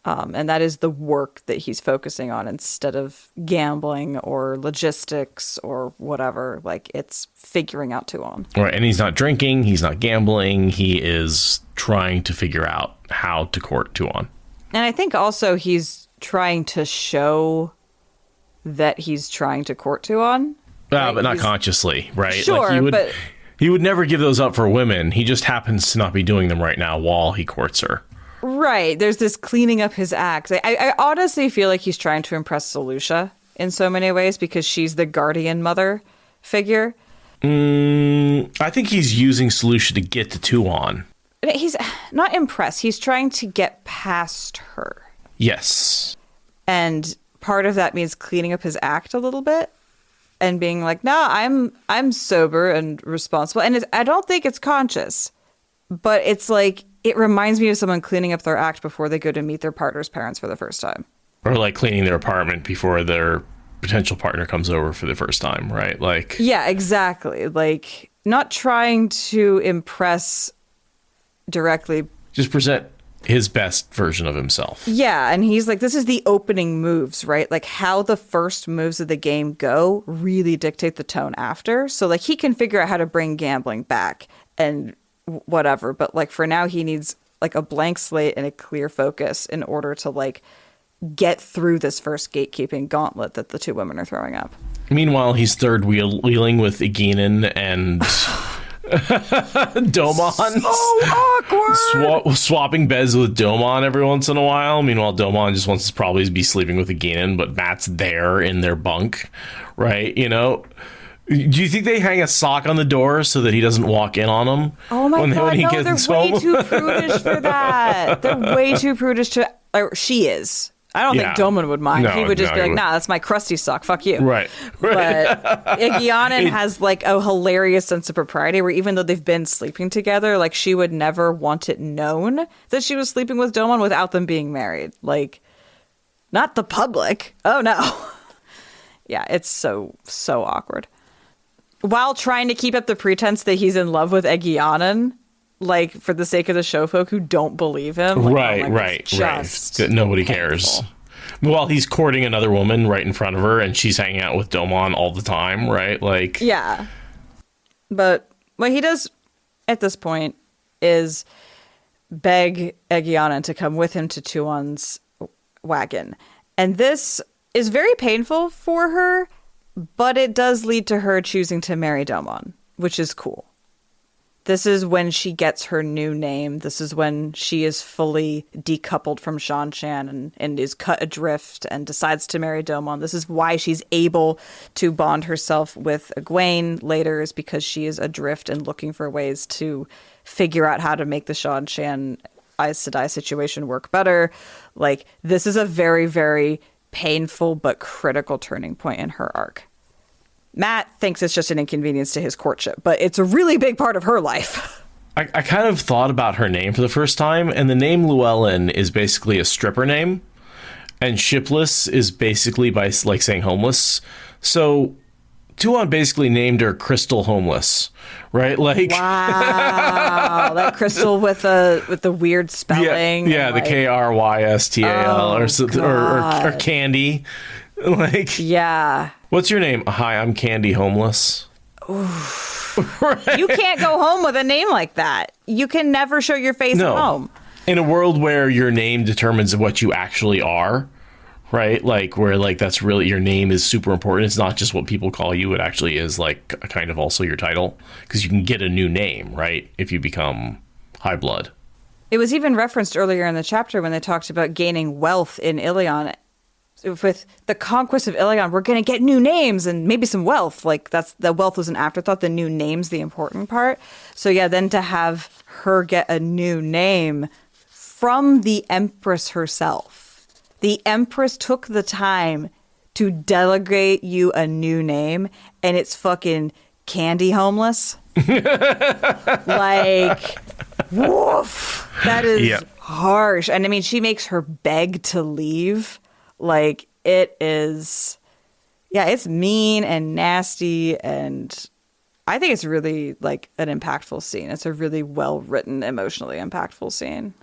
And that is the work that he's focusing on instead of gambling or logistics or whatever. Like, it's figuring out Tuon. Right, and he's not drinking, he's not gambling, he is trying to figure out how to court Tuon. And I think also he's trying to show that he's trying to court Tuon. Right? But not consciously, right? Sure, like he would never give those up for women. He just happens to not be doing them right now while he courts her. Right. There's this cleaning up his act. I honestly feel like he's trying to impress Solutia in so many ways because she's the guardian mother figure. I think he's using Solutia to get to Tuon. He's not impressed. He's trying to get past her. Yes. And part of that means cleaning up his act a little bit. And being like, no, I'm sober and responsible. And I don't think it's conscious. But it's like, it reminds me of someone cleaning up their act before they go to meet their partner's parents for the first time. Or like cleaning their apartment before their potential partner comes over for the first time, right? Like, yeah, exactly. Like, not trying to impress directly. Just present his best version of himself. Yeah, and he's like, this is the opening moves, right? Like, how the first moves of the game go really dictate the tone after. So, like, he can figure out how to bring gambling back and whatever. But, like, for now, he needs, like, a blank slate and a clear focus in order to, like, get through this first gatekeeping gauntlet that the two women are throwing up. Meanwhile, he's third wheeling with Eginin and Domon. So awkward! Swapping beds with Domon every once in a while. Meanwhile, Domon just wants to probably be sleeping with Eginin, but Matt's there in their bunk, right? Do you think they hang a sock on the door so that he doesn't walk in on them? Oh my God, no, they're way too prudish for that. They're way too prudish to... Or she is. I don't think Domon would mind. No, he would just be like, would. nah, that's my crusty sock. Fuck you. Right. But Egyanan has like a hilarious sense of propriety where even though they've been sleeping together, like she would never want it known that she was sleeping with Domon without them being married. Like, not the public. Oh no. Yeah, it's so awkward. While trying to keep up the pretense that he's in love with Egyanan, like for the sake of the show folk who don't believe him. Like, right. That nobody cares. painful. While he's courting another woman right in front of her and she's hanging out with Domon all the time, right? Like, yeah. But what he does at this point is beg Egyanan to come with him to Tuon's wagon. And this is very painful for her, but it does lead to her choosing to marry Domon, which is cool. This is when she gets her new name. This is when she is fully decoupled from Shan-Chan and is cut adrift and decides to marry Domon. This is why she's able to bond herself with Egwene later, is because she is adrift and looking for ways to figure out how to make the Shan-Chan Aes Sedai situation work better. Like, this is a very, very painful but critical turning point in her arc. Matt thinks it's just an inconvenience to his courtship, but it's a really big part of her life. I kind of thought about her name for the first time, and the name Llewellyn is basically a stripper name, and shipless is basically by like saying homeless. So Tuon basically named her Crystal Homeless, right? Like, wow, that Crystal with the weird spelling. Yeah, the Krystal or Candy. Like, yeah. What's your name? Hi, I'm Candy Homeless. Right? You can't go home with a name like that. You can never show your face at home. In a world where your name determines what you actually are, right? Like, where like that's really, your name is super important. It's not just what people call you. It actually is like a kind of also your title, because you can get a new name, right? If you become high blood. It was even referenced earlier in the chapter when they talked about gaining wealth in Ilion. With the conquest of Ilion, we're going to get new names and maybe some wealth. Like, the wealth was an afterthought. The new name's the important part. So yeah, then to have her get a new name from the Empress herself. The Empress took the time to delegate you a new name, and it's fucking Candy Homeless. Like, woof. That is harsh. And I mean, she makes her beg to leave. Like, it is, it's mean and nasty, and I think it's really, like, an impactful scene. It's a really well-written, emotionally impactful scene.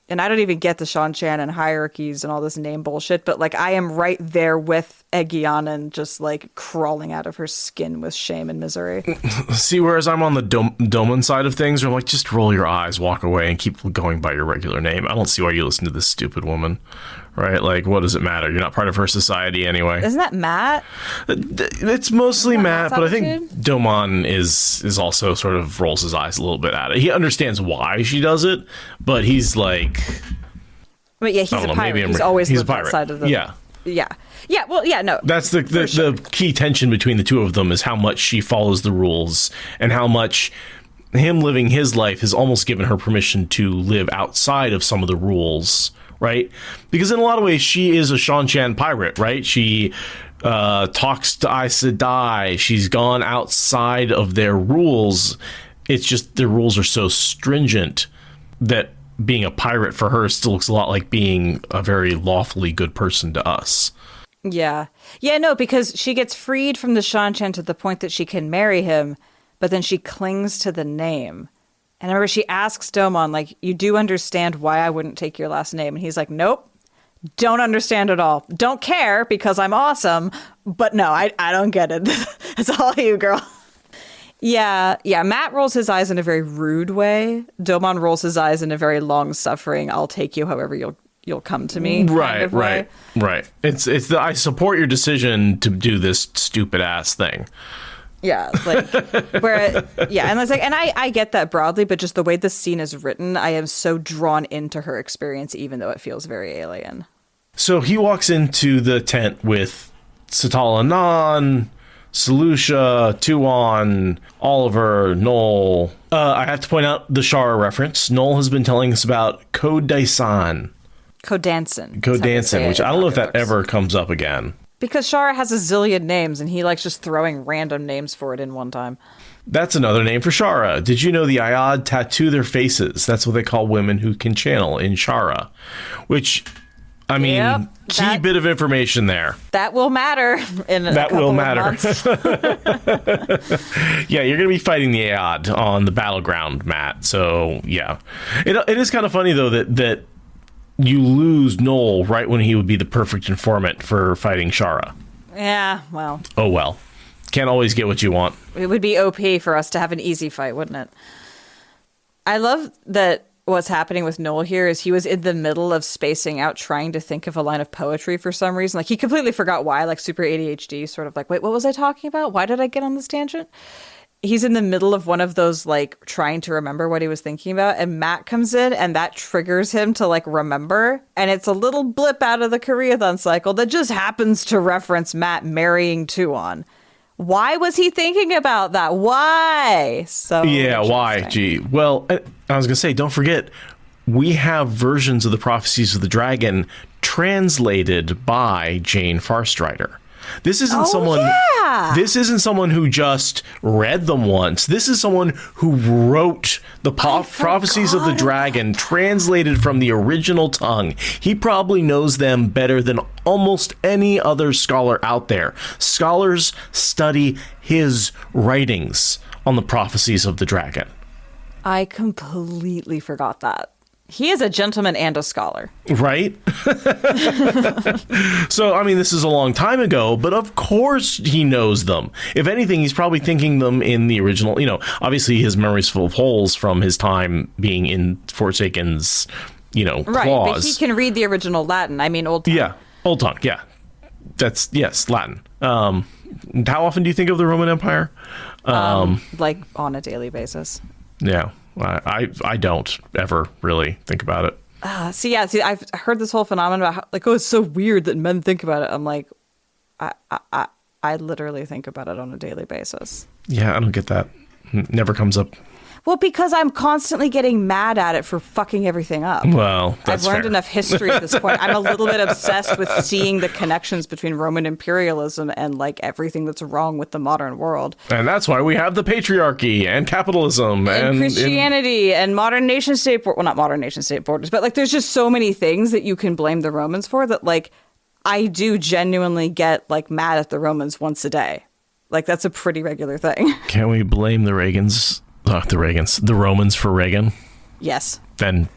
And I don't even get the Shan-Chan and hierarchies and all this name bullshit, but, like, I am right there with Egyanan just, like, crawling out of her skin with shame and misery. See, whereas I'm on the Domon side of things, where I'm like, just roll your eyes, walk away, and keep going by your regular name. I don't see why you listen to this stupid woman. Right? Like, what does it matter? You're not part of her society anyway. Isn't that Matt? It's mostly Matt, but I think attitude? Domon is also sort of rolls his eyes a little bit at it. He understands why she does it, but he's like... But yeah, he's a pirate. He's always lived outside of the... Yeah. Yeah. Yeah, well, yeah, no. That's the key tension between the two of them, is how much she follows the rules and how much him living his life has almost given her permission to live outside of some of the rules, right? Because in a lot of ways, she is a Shan-Chan pirate, right? She talks to Aes Sedai. She's gone outside of their rules. It's just their rules are so stringent that being a pirate for her still looks a lot like being a very lawfully good person to us. Yeah. Yeah, no, because she gets freed from the Shan-Chan to the point that she can marry him, but then she clings to the name. And I remember she asks Domon, like, you do understand why I wouldn't take your last name? And he's like, nope, don't understand at all. Don't care because I'm awesome, but no, I don't get it. It's all you, girl. Yeah, Matt rolls his eyes in a very rude way. Domon rolls his eyes in a very long-suffering, I'll take you however you'll come to me kind of way. Right. It's the I support your decision to do this stupid ass thing. Yeah, like where, and it's like, and I get that broadly, but just the way this scene is written, I am so drawn into her experience, even though it feels very alien. So he walks into the tent with Satala Nan, Selucia, Tuon, Oliver, Noel. I have to point out the Shara reference. Noel has been telling us about Code Dyson. Kodanson. Kodanson, which I don't know if that ever comes up again. Because Shara has a zillion names, and he likes just throwing random names for it in one time. That's another name for Shara. Did you know the Ayad tattoo their faces? That's what they call women who can channel in Shara. Which, I mean, key bit of information there. That will matter in a couple of months. Yeah, you're going to be fighting the Ayad on the battleground, Matt. So, yeah. It is kind of funny, though, that you lose Noel right when he would be the perfect informant for fighting Shara. Yeah, well. Oh, well. Can't always get what you want. It would be OP for us to have an easy fight, wouldn't it? I love that what's happening with Noel here is he was in the middle of spacing out, trying to think of a line of poetry for some reason. Like, he completely forgot why, like super ADHD, sort of like, wait, what was I talking about? Why did I get on this tangent? He's in the middle of one of those, like, trying to remember what he was thinking about, and Matt comes in, and that triggers him to, like, remember. And it's a little blip out of the Koreathon cycle that just happens to reference Matt marrying Tuon. Why was he thinking about that? Why? So yeah, why? Gee. Well, I was going to say, don't forget, we have versions of the Prophecies of the Dragon translated by Jane Farstrider. This isn't This isn't someone who just read them once. This is someone who wrote the Prophecies of the Dragon, translated from the original tongue. He probably knows them better than almost any other scholar out there. Scholars study his writings on the Prophecies of the Dragon. I completely forgot that. He is a gentleman and a scholar. Right? So, I mean, this is a long time ago, but of course he knows them. If anything, he's probably thinking them in the original, obviously his memory's full of holes from his time being in Forsaken's, claws. Right, but he can read the original Latin. I mean, Old Tongue. Yeah, Old Tongue, yeah. Yes, Latin. How often do you think of the Roman Empire? Like, on a daily basis. Yeah. I don't ever really think about it. I've heard this whole phenomenon about how, like, it's so weird that men think about it. I'm like, I literally think about it on a daily basis. Yeah, I don't get that. Never comes up. Well, because I'm constantly getting mad at it for fucking everything up. Well, that's I've learned fair. enough history at this point. I'm a little bit obsessed with seeing the connections between Roman imperialism and, like, everything that's wrong with the modern world. And that's why we have the patriarchy and capitalism and Christianity and modern nation state, well, not modern nation state borders, but, like, there's just so many things that you can blame the Romans for that, like, I do genuinely get, like, mad at the Romans once a day. Like, that's a pretty regular thing. Can we blame the Romans for Reagan? Yes. Then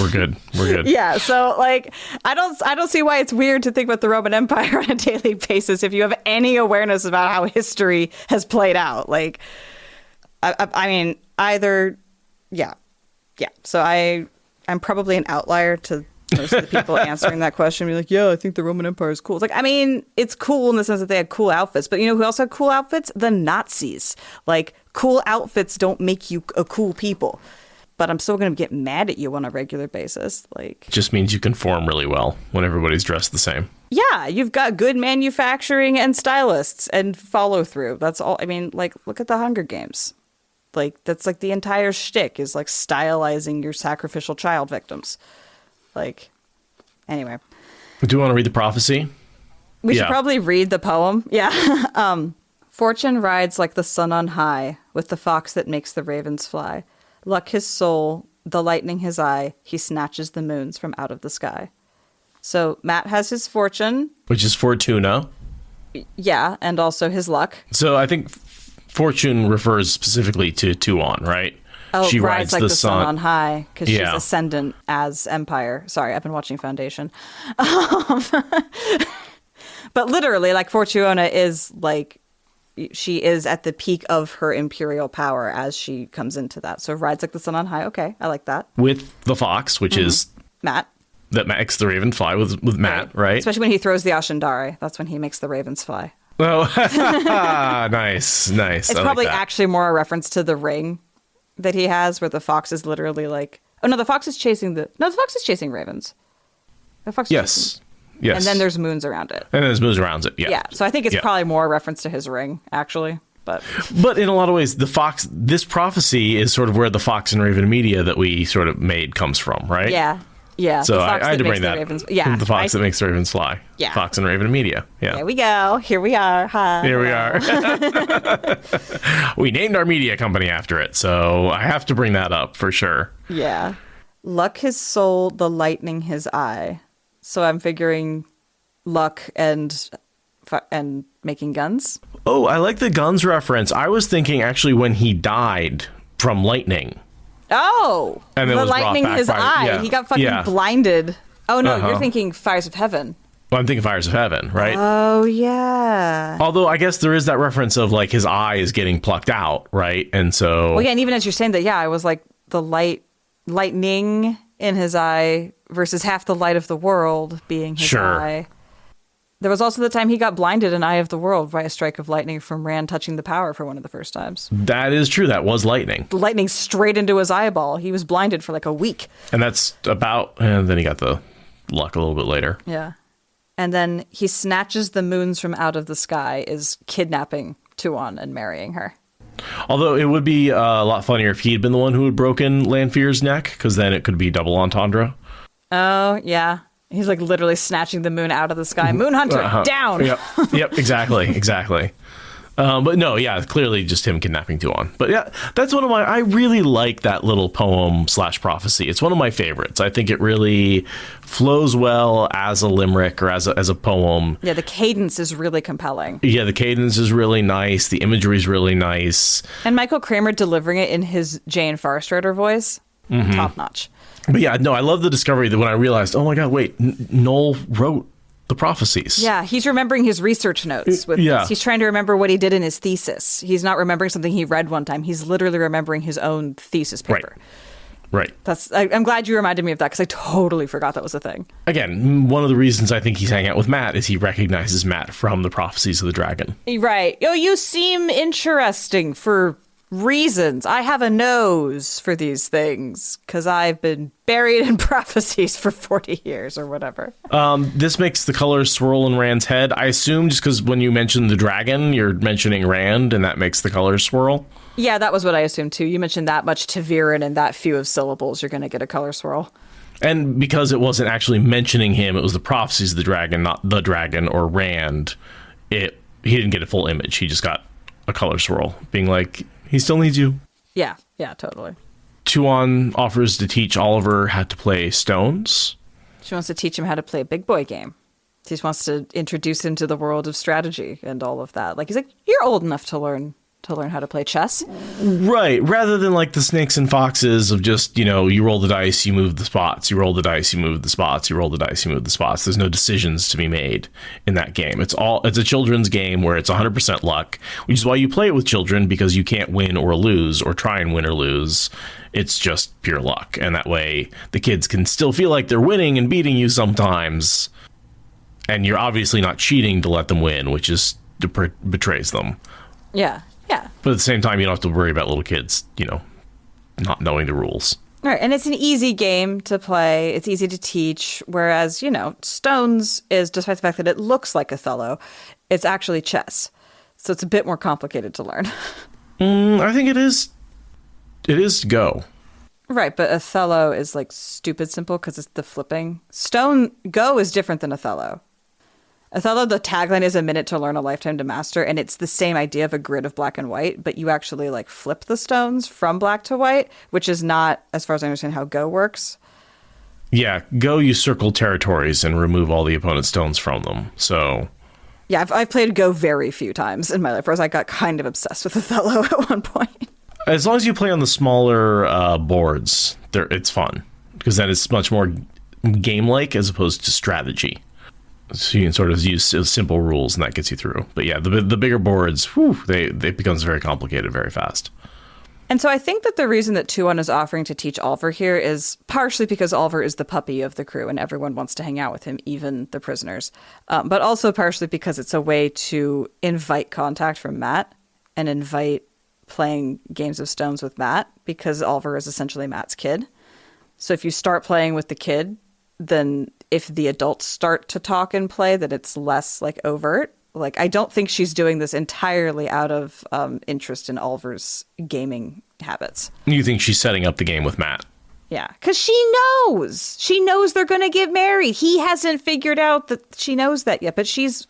we're good. We're good. Yeah. So, like, I don't see why it's weird to think about the Roman Empire on a daily basis if you have any awareness about how history has played out. Like, I mean, either, yeah. So I'm probably an outlier to most of the people answering that question. Be like, yeah, I think the Roman Empire is cool. It's like, I mean, it's cool in the sense that they had cool outfits, but you know who else had cool outfits? The Nazis. Like, cool outfits don't make you a cool people. But I'm still going to get mad at you on a regular basis. Like, just means you conform really well when everybody's dressed the same. Yeah, you've got good manufacturing and stylists and follow through. That's all. I mean, like, look at the Hunger Games. Like, that's like the entire shtick is like stylizing your sacrificial child victims. Like, anyway. Do you want to read the prophecy? We should probably read the poem. Yeah. Fortune rides like the sun on high, with the fox that makes the ravens fly. Luck his soul, the lightning his eye, he snatches the moons from out of the sky. So Matt has his fortune. Which is Fortuna. Yeah, and also his luck. So I think fortune refers specifically to Tuon, right? Oh, she rides like the sun on high because she's ascendant as Empire. Sorry, I've been watching Foundation. But literally, like, Fortuna is like, she is at the peak of her imperial power as she comes into that. So rides like the sun on high. Okay, I like that. With the fox, which is Matt. That makes the raven fly with Matt, right? Especially when he throws the Ashendari. That's when he makes the ravens fly. Oh, nice. It's probably actually more a reference to the ring that he has, where the fox is literally like, oh no, the fox is chasing ravens. The fox is chasing. Yes. And then there's moons around it. And then there's moons around it. Yeah. Yeah. So I think it's probably more a reference to his ring, actually. But in a lot of ways, this prophecy is sort of where the Fox and Raven media that we sort of made comes from, right? Yeah. Yeah, So the fox I had that to makes bring the that. ravens- yeah, The fox I- that makes the ravens fly. Yeah. Fox and Raven Media. Yeah. There we go. Here we are. Hi. Here we are. We named our media company after it, so I have to bring that up for sure. Yeah. Luck his soul, the lightning his eye. So I'm figuring luck and making guns. Oh, I like the guns reference. I was thinking actually when he died from lightning. Oh, And then the was brought lightning back his by- eye. yeah, He got fucking yeah. blinded. Oh no, Uh-huh. you're thinking Fires of Heaven. Well, I'm thinking Fires of Heaven, right? Oh yeah. Although I guess there is that reference of like his eye is getting plucked out, right? And so Well, yeah, and even as you're saying that, yeah, I was like the lightning in his eye versus half the light of the world being his Sure. eye. There was also the time he got blinded in Eye of the World by a strike of lightning from Rand touching the power for one of the first times. that is true. That was lightning. The lightning straight into his eyeball. He was blinded for like a week. And that's about, and then he got the luck a little bit later. Yeah. And then he snatches the moons from out of the sky, is kidnapping Tuon and marrying her. Although it would be a lot funnier if he had been the one who had broken Lanfear's neck, because then it could be double entendre. Oh, yeah. He's like literally snatching the moon out of the sky. Moon Hunter, down! Yep, exactly. But no, yeah, clearly just him kidnapping Tuon. But yeah, that's I really like that little poem / prophecy. It's one of my favorites. I think it really flows well as a limerick or as a poem. Yeah, the cadence is really compelling. Yeah, the cadence is really nice. The imagery is really nice. And Michael Kramer delivering it in his Jane Farstrider voice, top notch. But yeah, no, I love the discovery that when I realized, oh my God, wait, Noel wrote the prophecies. Yeah, he's remembering his research notes. With Yeah. this. He's trying to remember what he did in his thesis. He's not remembering something he read one time. He's literally remembering his own thesis paper. Right. I'm glad you reminded me of that because I totally forgot that was a thing. Again, one of the reasons I think he's hanging out with Matt is he recognizes Matt from the prophecies of the dragon. Right. Oh, you seem interesting for reasons. I have a nose for these things because I've been buried in prophecies for 40 years or whatever. This makes the colors swirl in Rand's head. I assume just because when you mention the dragon, you're mentioning Rand, and that makes the colors swirl. Yeah, that was what I assumed too. You mentioned that much Taviran and that few of syllables, you're going to get a color swirl. And because it wasn't actually mentioning him, it was the prophecies of the dragon, not the dragon or Rand. He didn't get a full image. He just got a color swirl, being like, he still needs you. Yeah, totally. Tuon offers to teach Oliver how to play stones. She wants to teach him how to play a big boy game. She just wants to introduce him to the world of strategy and all of that. Like, he's like, you're old enough to learn how to play chess. Right. Rather than like the snakes and foxes of just, you roll the dice, you move the spots. You roll the dice, you move the spots. You roll the dice, you move the spots. There's no decisions to be made in that game. It's a children's game where it's 100% luck, which is why you play it with children, because you can't win or lose or try and win or lose. It's just pure luck. And that way the kids can still feel like they're winning and beating you sometimes. And you're obviously not cheating to let them win, which is betrays them. Yeah. But at the same time, you don't have to worry about little kids, not knowing the rules. Right, and it's an easy game to play. It's easy to teach. Whereas, Stones is, despite the fact that it looks like Othello, it's actually chess. So it's a bit more complicated to learn. I think it is. It is Go. Right, but Othello is like stupid simple because it's the flipping. Go is different than Othello. Othello, the tagline is a minute to learn, a lifetime to master, and it's the same idea of a grid of black and white, but you actually like flip the stones from black to white, which is not, as far as I understand, how Go works. Yeah, Go, you circle territories and remove all the opponent's stones from them. So Yeah, I've played Go very few times in my life, whereas I got kind of obsessed with Othello at one point. as long as you play on the smaller boards, it's fun, because then it's much more game-like as opposed to strategy. So you can sort of use simple rules, and that gets you through. But yeah, the bigger boards, they becomes very complicated very fast. And so I think that the reason that Tuon is offering to teach Oliver here is partially because Oliver is the puppy of the crew and everyone wants to hang out with him, even the prisoners. But also partially because it's a way to invite contact from Matt and invite playing games of stones with Matt, because Oliver is essentially Matt's kid. So if you start playing with the kid, then if the adults start to talk and play, that it's less like overt. Like, I don't think she's doing this entirely out of interest in Oliver's gaming habits. You think she's setting up the game with Matt? Yeah, because she knows. She knows they're going to get married. He hasn't figured out that she knows that yet, but she's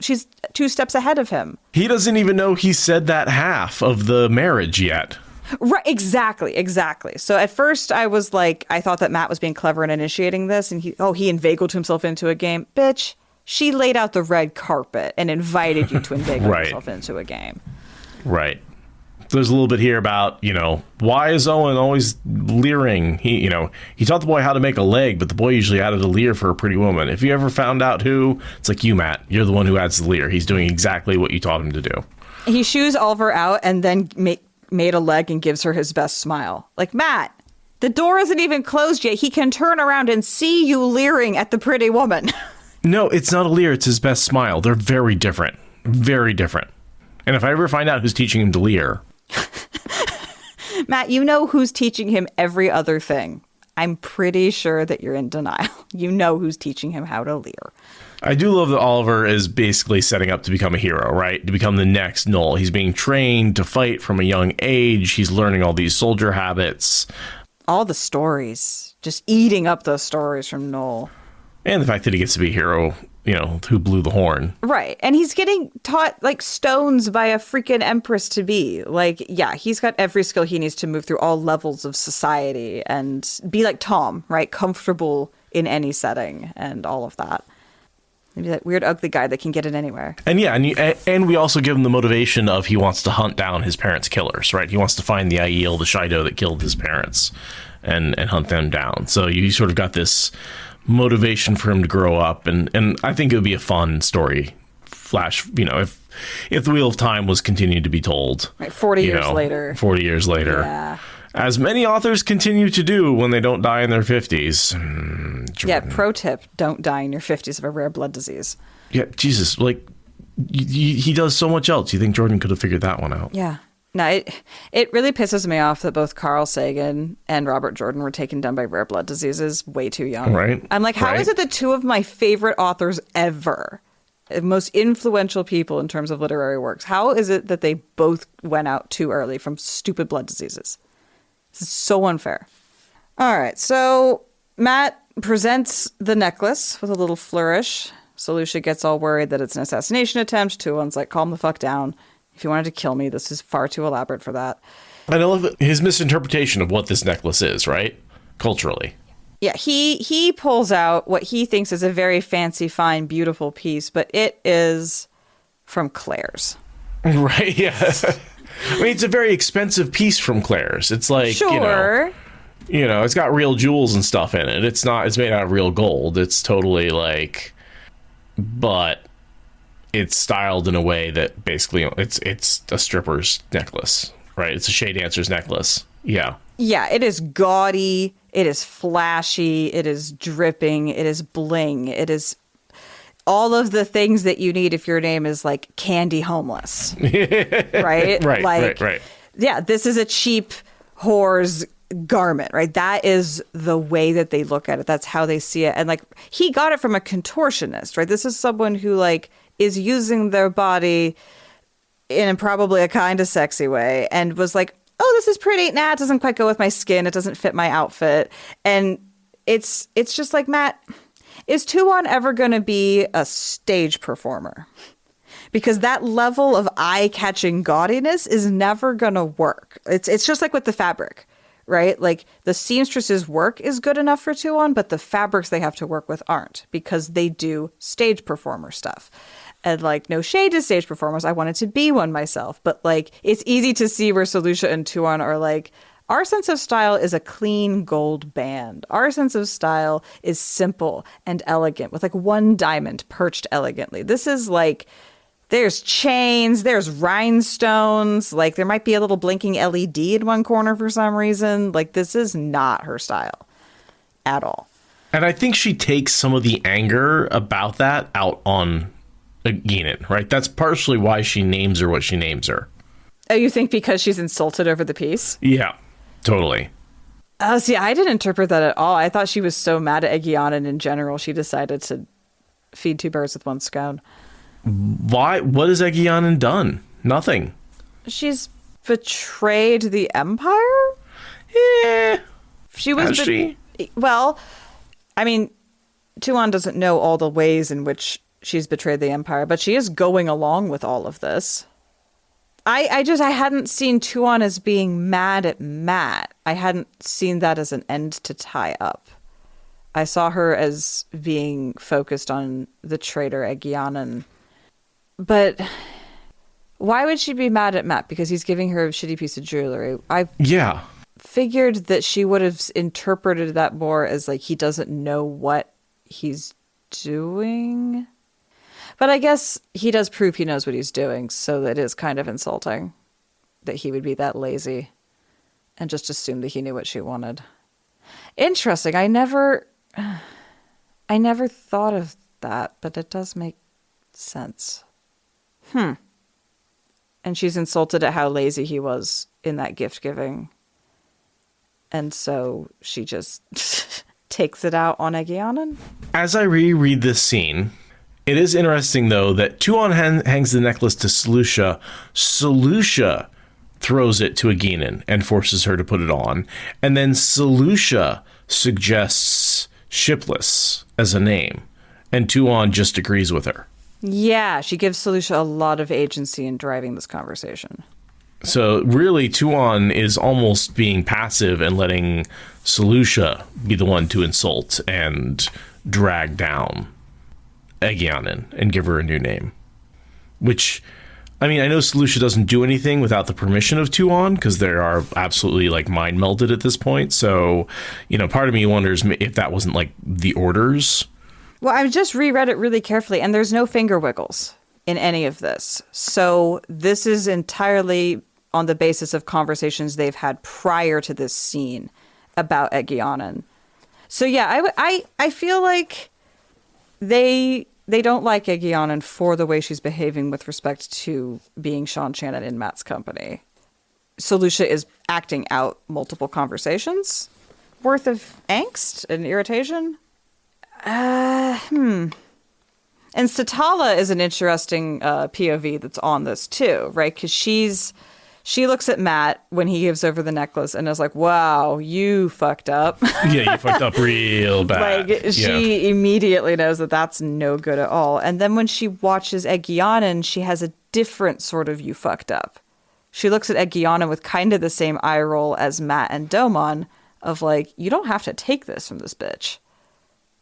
2 steps ahead of him. He doesn't even know he said that half of the marriage yet. Right, exactly. So at first I was like, I thought that Matt was being clever in initiating this, and he inveigled himself into a game. Bitch, she laid out the red carpet and invited you to inveigle Right. yourself into a game. Right. There's a little bit here about, why is Owen always leering? He taught the boy how to make a leg, but the boy usually added a leer for a pretty woman. If you ever found out who, it's like you, Matt. You're the one who adds the leer. He's doing exactly what you taught him to do. He shoos Oliver out and then made a leg and gives her his best smile. Like, Matt, the door isn't even closed yet. He can turn around and see you leering at the pretty woman. No, it's not a leer. It's his best smile. They're very different. Very different. And if I ever find out who's teaching him to leer... Matt, you know who's teaching him every other thing. I'm pretty sure that you're in denial. You know who's teaching him how to leer. I do love that Oliver is basically setting up to become a hero, right? To become the next Noel. He's being trained to fight from a young age. He's learning all these soldier habits. All the stories. Just eating up those stories from Noel. And the fact that he gets to be a hero, who blew the horn. Right. And he's getting taught like stones by a freaking empress to be. Like, yeah, he's got every skill he needs to move through all levels of society and be like Tom, right? Comfortable in any setting and all of that. Maybe that weird, ugly guy that can get it anywhere. And yeah, and we also give him the motivation of he wants to hunt down his parents' killers, right? He wants to find the Aiel, the Shido that killed his parents and hunt them down. So you sort of got this motivation for him to grow up. And I think it would be a fun story flash, if the Wheel of Time was continued to be told. Right, 40 years later. 40 years later. Yeah. As many authors continue to do when they don't die in their 50s. Yeah, pro tip, don't die in your 50s of a rare blood disease. Yeah, Jesus, like, he does so much else. You think Jordan could have figured that one out? Yeah. No, it really pisses me off that both Carl Sagan and Robert Jordan were taken down by rare blood diseases way too young. Right. I'm like, how is it that 2 of my favorite authors ever, most influential people in terms of literary works, how is it that they both went out too early from stupid blood diseases? This is so unfair. All right, so Matt presents the necklace with a little flourish. So Lucia gets all worried that it's an assassination attempt. Tuon's like, calm the fuck down. If you wanted to kill me, this is far too elaborate for that. And I love his misinterpretation of what this necklace is, right? Culturally. Yeah, he pulls out what he thinks is a very fancy, fine, beautiful piece, but it is from Claire's. Right, yeah. I mean, it's a very expensive piece from Claire's. It's like, sure. It's got real jewels and stuff in it. It's made out of real gold. It's totally like, but it's styled in a way that basically it's a stripper's necklace, right? It's a Shea Dancer's necklace. Yeah. Yeah, it is gaudy. It is flashy. It is dripping. It is bling. It is all of the things that you need if your name is like Candy Homeless. Right? Right. Yeah, this is a cheap whore's garment, right? That is the way that they look at it. That's how they see it. And like, he got it from a contortionist, right? This is someone who like is using their body in probably a kind of sexy way and was like, oh, this is pretty. Nah, it doesn't quite go with my skin. It doesn't fit my outfit. And it's just like, Matt, is Tuon ever going to be a stage performer? Because that level of eye-catching gaudiness is never going to work. It's just like with the fabric, right? Like the seamstress's work is good enough for Tuon, but the fabrics they have to work with aren't because they do stage performer stuff. And like, no shade to stage performers. I wanted to be one myself. But like, it's easy to see where Lucia and Tuon are like, our sense of style is a clean gold band. Our sense of style is simple and elegant with like one diamond perched elegantly. This is like, there's chains, there's rhinestones. Like there might be a little blinking LED in one corner for some reason. Like this is not her style at all. And I think she takes some of the anger about that out on Guinan, right? That's partially why she names her what she names her. Oh, you think because she's insulted over the piece? Yeah, totally. Oh, see, I didn't interpret that at all. I thought she was so mad at Egyanan in general, she decided to feed 2 birds with one scone. Why? What has Egyanan done? Nothing. She's betrayed the Empire? Yeah. She was Well, I mean, Tuon doesn't know all the ways in which she's betrayed the Empire, but she is going along with all of this. I hadn't seen Tuon as being mad at Mat. I hadn't seen that as an end to tie up. I saw her as being focused on the traitor Egyanan. But why would she be mad at Mat? Because he's giving her a shitty piece of jewelry. I figured that she would have interpreted that more as like he doesn't know what he's doing. But I guess he does prove he knows what he's doing, so that is kind of insulting that he would be that lazy and just assume that he knew what she wanted. Interesting. I never thought of that, but it does make sense. And she's insulted at how lazy he was in that gift giving. And so she just takes it out on Egyanan. As I reread this scene, it is interesting, though, that Tuon hangs the necklace to Selucia. Selucia throws it to Egyanan and forces her to put it on. And then Selucia suggests Shipless as a name. And Tuon just agrees with her. Yeah, she gives Selucia a lot of agency in driving this conversation. So really, Tuon is almost being passive and letting Selucia be the one to insult and drag down Egyanan and give her a new name. Which, I mean, I know Selucia doesn't do anything without the permission of Tuon, because they are absolutely like mind melded at this point. So, you know, part of me wonders if that wasn't like the orders. Well, I just reread it really carefully, and there's no finger wiggles in any of this. So this is entirely on the basis of conversations they've had prior to this scene about Egyanan. So yeah, I feel like they don't like Egyanan for the way she's behaving with respect to being Sean Shannon in Mat's company. Selucia is acting out multiple conversations worth of angst and irritation. And Satala is an interesting POV that's on this too, right? Because she looks at Mat when he gives over the necklace and is like, wow, you fucked up. Yeah, you fucked up real bad. Like, she immediately knows that that's no good at all. And then when she watches Egyanan, she has a different sort of you fucked up. She looks at Egyanan with kind of the same eye roll as Mat and Domon of like, you don't have to take this from this bitch.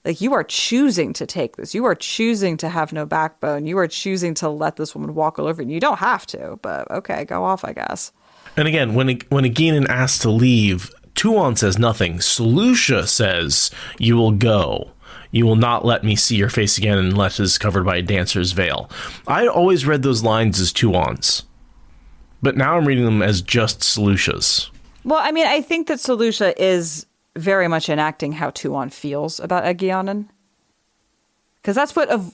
Like, you are choosing to take this. You are choosing to have no backbone. You are choosing to let this woman walk all over you. You don't have to, but okay, go off, I guess. And again, when Egyanan asks to leave, Tuon says nothing. Selucia says, you will go. You will not let me see your face again unless it is covered by a dancer's veil. I always read those lines as Tuon's, but now I'm reading them as just Selucia's. Well, I mean, I think that Selucia is very much enacting how Tuon feels about Egyanan. Because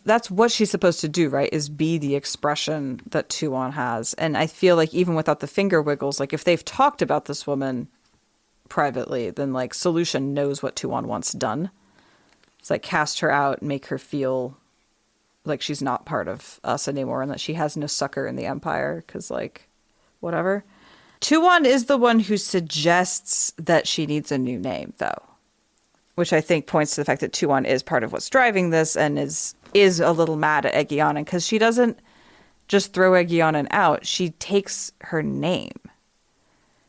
that's what she's supposed to do, right? Is be the expression that Tuon has. And I feel like even without the finger wiggles, like if they've talked about this woman privately, then like Selucia knows what Tuon wants done. It's like cast her out, make her feel like she's not part of us anymore and that she has no succor in the Empire. Because like, whatever. Tuon is the one who suggests that she needs a new name, though, which I think points to the fact that Tuon is part of what's driving this and is a little mad at Egyanan because she doesn't just throw Egyanan out. She takes her name.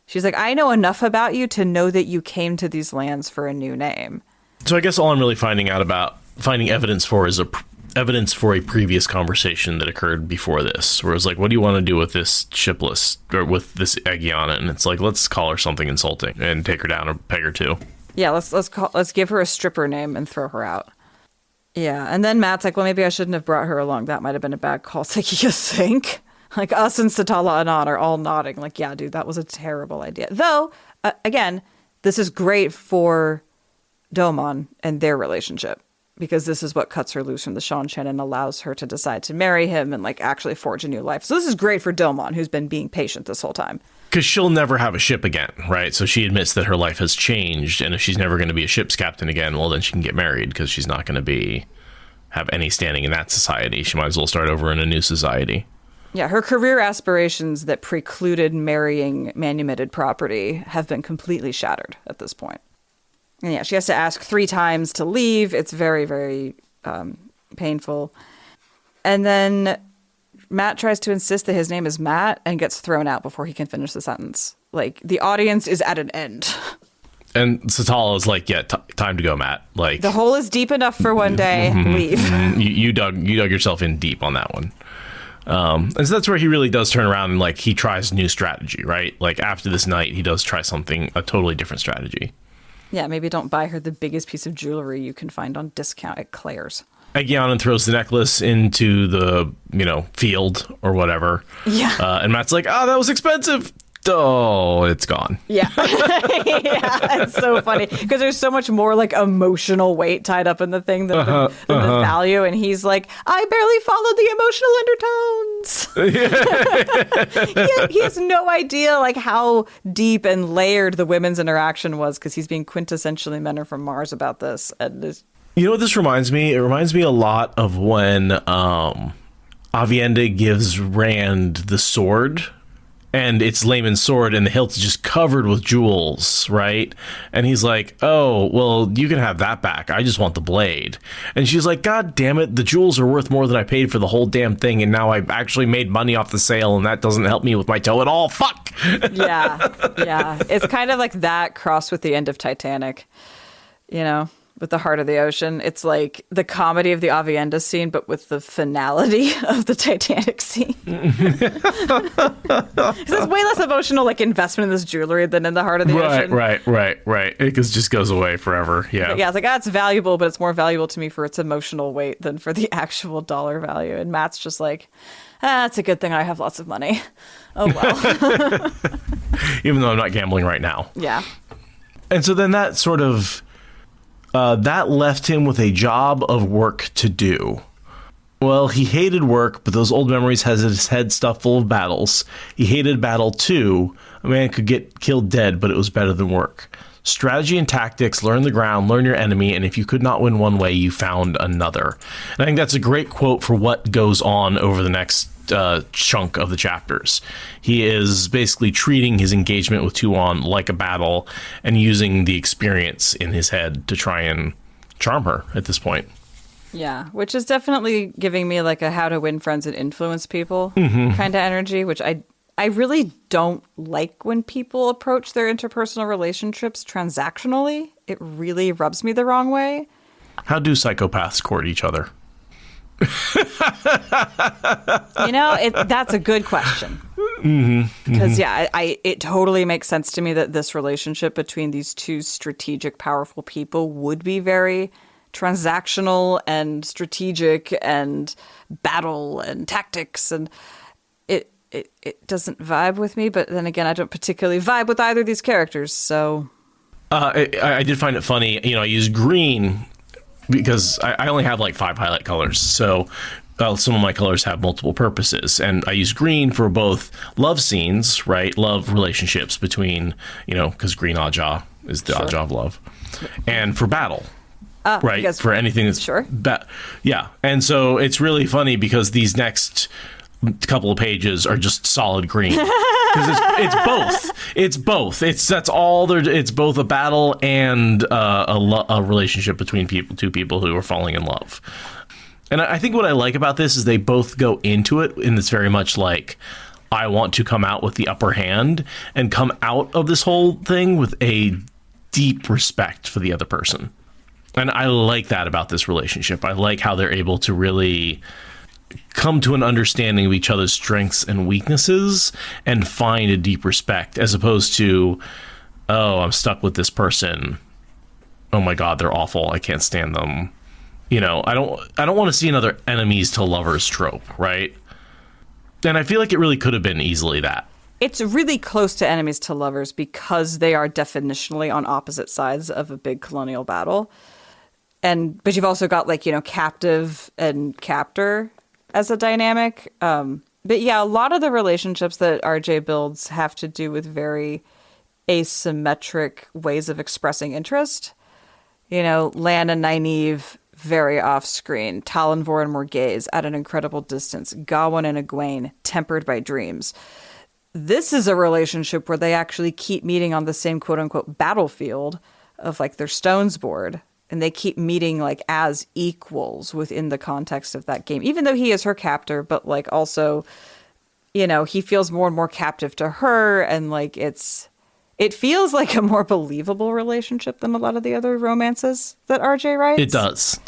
She's like, I know enough about you to know that you came to these lands for a new name. So I guess all I'm really finding evidence for is evidence for a previous conversation that occurred before this, where it's like, what do you want to do with this Shipless or with this Egyanan? And it's like, let's call her something insulting and take her down a peg or two. Yeah, let's give her a stripper name and throw her out. Yeah, and then Mat's like, well, maybe I shouldn't have brought her along. That might have been a bad call. It's like, you think? Like, us and Satala Anan are all nodding. Like, yeah, dude, that was a terrible idea. Though, again, this is great for Domon and their relationship, because this is what cuts her loose from the Sean Shannon and allows her to decide to marry him and like actually forge a new life. So this is great for Domon, who's been being patient this whole time. Because she'll never have a ship again, right? So she admits that her life has changed, and if she's never going to be a ship's captain again, well, then she can get married because she's not going to have any standing in that society. She might as well start over in a new society. Yeah, her career aspirations that precluded marrying manumitted property have been completely shattered at this point. And yeah, she has to ask 3 times to leave. It's very, very painful. And then Matt tries to insist that his name is Matt and gets thrown out before he can finish the sentence. Like, the audience is at an end. And Satala is like, yeah, time to go, Matt. Like, The hole is deep enough for one day. Leave. you dug yourself in deep on that one. And so that's where he really does turn around and like he tries new strategy, right? Like after this night, he does try a totally different strategy. Yeah, maybe don't buy her the biggest piece of jewelry you can find on discount at Claire's. Egyanan throws the necklace into the, field or whatever. Yeah. And Matt's like, oh, that was expensive. Oh, it's gone. Yeah. Yeah, it's so funny because there's so much more like emotional weight tied up in the thing than the value. And he's like, I barely followed the emotional undertones. He has no idea like how deep and layered the women's interaction was because he's being quintessentially Men Are From Mars about this. And You know what this reminds me? It reminds me a lot of when Aviendha gives Rand the sword. And it's Layman's sword, and the hilt's just covered with jewels, right? And he's like, oh, well, you can have that back. I just want the blade. And she's like, God damn it, the jewels are worth more than I paid for the whole damn thing, and now I actually made money off the sale, and that doesn't help me with my toe at all. Fuck! yeah. It's kind of like that crossed with the end of Titanic, with the heart of the ocean. It's like the comedy of the Aviendha scene, but with the finality of the Titanic scene. There's way less emotional like investment in this jewelry than in the heart of the ocean. Right. It just goes away forever. Yeah. But yeah, it's like, it's valuable, but it's more valuable to me for its emotional weight than for the actual dollar value. And Matt's just like, it's a good thing I have lots of money. Oh, well. Even though I'm not gambling right now. Yeah. And so then that sort of... that left him with a job of work to do. Well, he hated work, but those old memories has his head stuffed full of battles. He hated battle too. A man could get killed dead, but it was better than work. Strategy and tactics, learn the ground, learn your enemy, and if you could not win one way, you found another. And I think that's a great quote for what goes on over the next chunk of the chapters. He is basically treating his engagement with Tuon like a battle and using the experience in his head to try and charm her at this point. Yeah, which is definitely giving me like a how to win friends and influence people kind of energy, which I really don't like when people approach their interpersonal relationships transactionally. It really rubs me the wrong way. How do psychopaths court each other? That's a good question. Because, it totally makes sense to me that this relationship between these two strategic, powerful people would be very transactional and strategic and battle and tactics. And it doesn't vibe with me. But then again, I don't particularly vibe with either of these characters. So I did find it funny. I use green because I only have like 5 highlight colors. So some of my colors have multiple purposes. And I use green for both love scenes, right? Love relationships between, because green Aja is the Aja of love. And for battle, right? For anything that's... Sure. Yeah. And so it's really funny because these next couple of pages are just solid green. Because it's both. It's both a battle and a relationship between two people who are falling in love. And I think what I like about this is they both go into it, and it's very much like, I want to come out with the upper hand and come out of this whole thing with a deep respect for the other person. And I like that about this relationship. I like how they're able to really come to an understanding of each other's strengths and weaknesses and find a deep respect, as opposed to, oh, I'm stuck with this person. Oh my God, they're awful. I can't stand them. I don't want to see another enemies to lovers trope, right? And I feel like it really could have been easily that. It's really close to enemies to lovers because they are definitionally on opposite sides of a big colonial battle. But you've also got captive and captor as a dynamic. But yeah, a lot of the relationships that RJ builds have to do with very asymmetric ways of expressing interest. Lan and Nynaeve, very off-screen. Talonvor and Morghese at an incredible distance. Gawain and Egwene, tempered by dreams. This is a relationship where they actually keep meeting on the same quote-unquote battlefield, of like their Stones board, and they keep meeting like as equals within the context of that game, even though he is her captor, but like also, you know, he feels more and more captive to her, and like it feels like a more believable relationship than a lot of the other romances that RJ writes.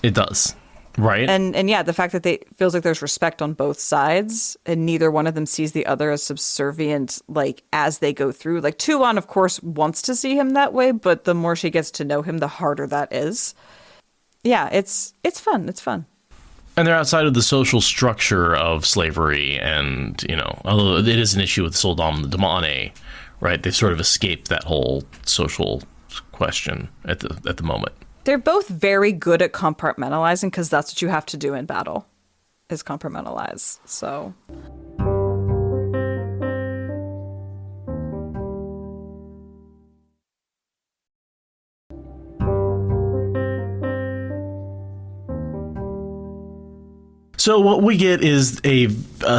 It does. Right. And yeah, the fact that it feels like there's respect on both sides and neither one of them sees the other as subservient, like as they go through. Like Tu-on, of course, wants to see him that way, but the more she gets to know him, the harder that is. Yeah, it's fun. It's fun. And they're outside of the social structure of slavery, and, you know, although it is an issue with Soldam Damane, right? They've sort of escaped that whole social question at the moment. They're both very good at compartmentalizing, because that's what you have to do in battle, is compartmentalize. So... So what we get is a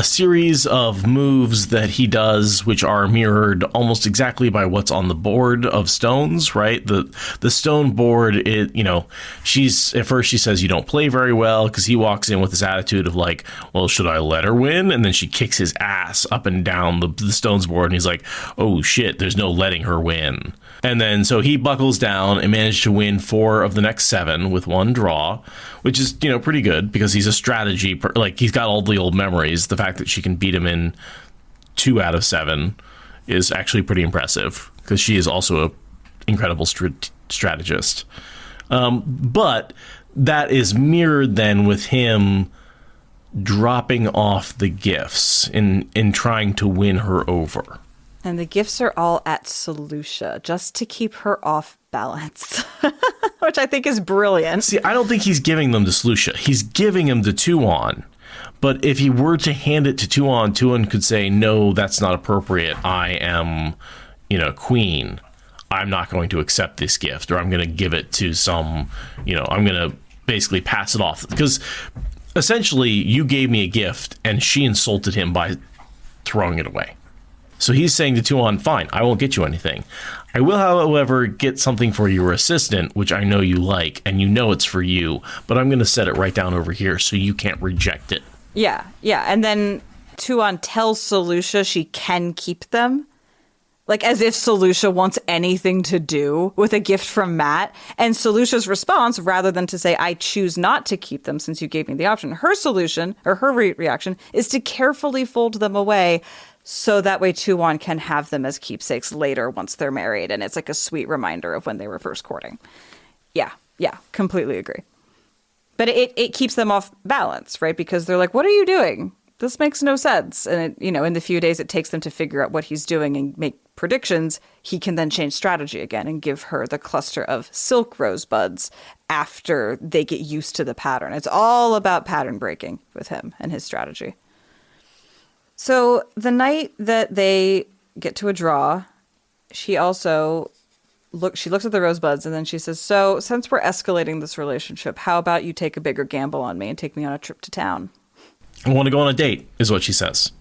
series of moves that he does, which are mirrored almost exactly by what's on the board of stones, right? The stone board, at first she says you don't play very well, because he walks in with this attitude of like, well, should I let her win? And then she kicks his ass up and down the stones board, and he's like, oh shit, there's no letting her win. And then so he buckles down and managed to win 4 of the next 7 with 1 draw, which is, pretty good, because he's a strategy, like he's got all the old memories. The fact that she can beat him in 2 out of 7 is actually pretty impressive, because she is also an incredible strategist. But that is mirrored then with him dropping off the gifts in trying to win her over. And the gifts are all at Solutia, just to keep her off balance, which I think is brilliant. See, I don't think he's giving them to Solutia. He's giving them to Tu-on. But if he were to hand it to Tu-on, Tu-on could say, no, that's not appropriate. I am, queen. I'm not going to accept this gift, or I'm going to give it to some, I'm going to basically pass it off. Because essentially, you gave me a gift, and she insulted him by throwing it away. So he's saying to Tu-on, fine, I won't get you anything. I will, however, get something for your assistant, which I know you like, and you know it's for you, but I'm going to set it right down over here so you can't reject it. Yeah. And then Tu-on tells Solutia she can keep them, like as if Solutia wants anything to do with a gift from Matt. And Solutia's response, rather than to say, I choose not to keep them since you gave me the option, her solution, or her reaction, is to carefully fold them away, so that way Tu-on can have them as keepsakes later once they're married. And it's like a sweet reminder of when they were first courting. Yeah, completely agree. But it keeps them off balance, right? Because they're like, what are you doing? This makes no sense. And, in the few days it takes them to figure out what he's doing and make predictions, he can then change strategy again and give her the cluster of silk rosebuds after they get used to the pattern. It's all about pattern breaking with him and his strategy. So the night that they get to a draw, she also looks at the rosebuds, and then she says, so since we're escalating this relationship, how about you take a bigger gamble on me and take me on a trip to town? I want to go on a date, is what she says.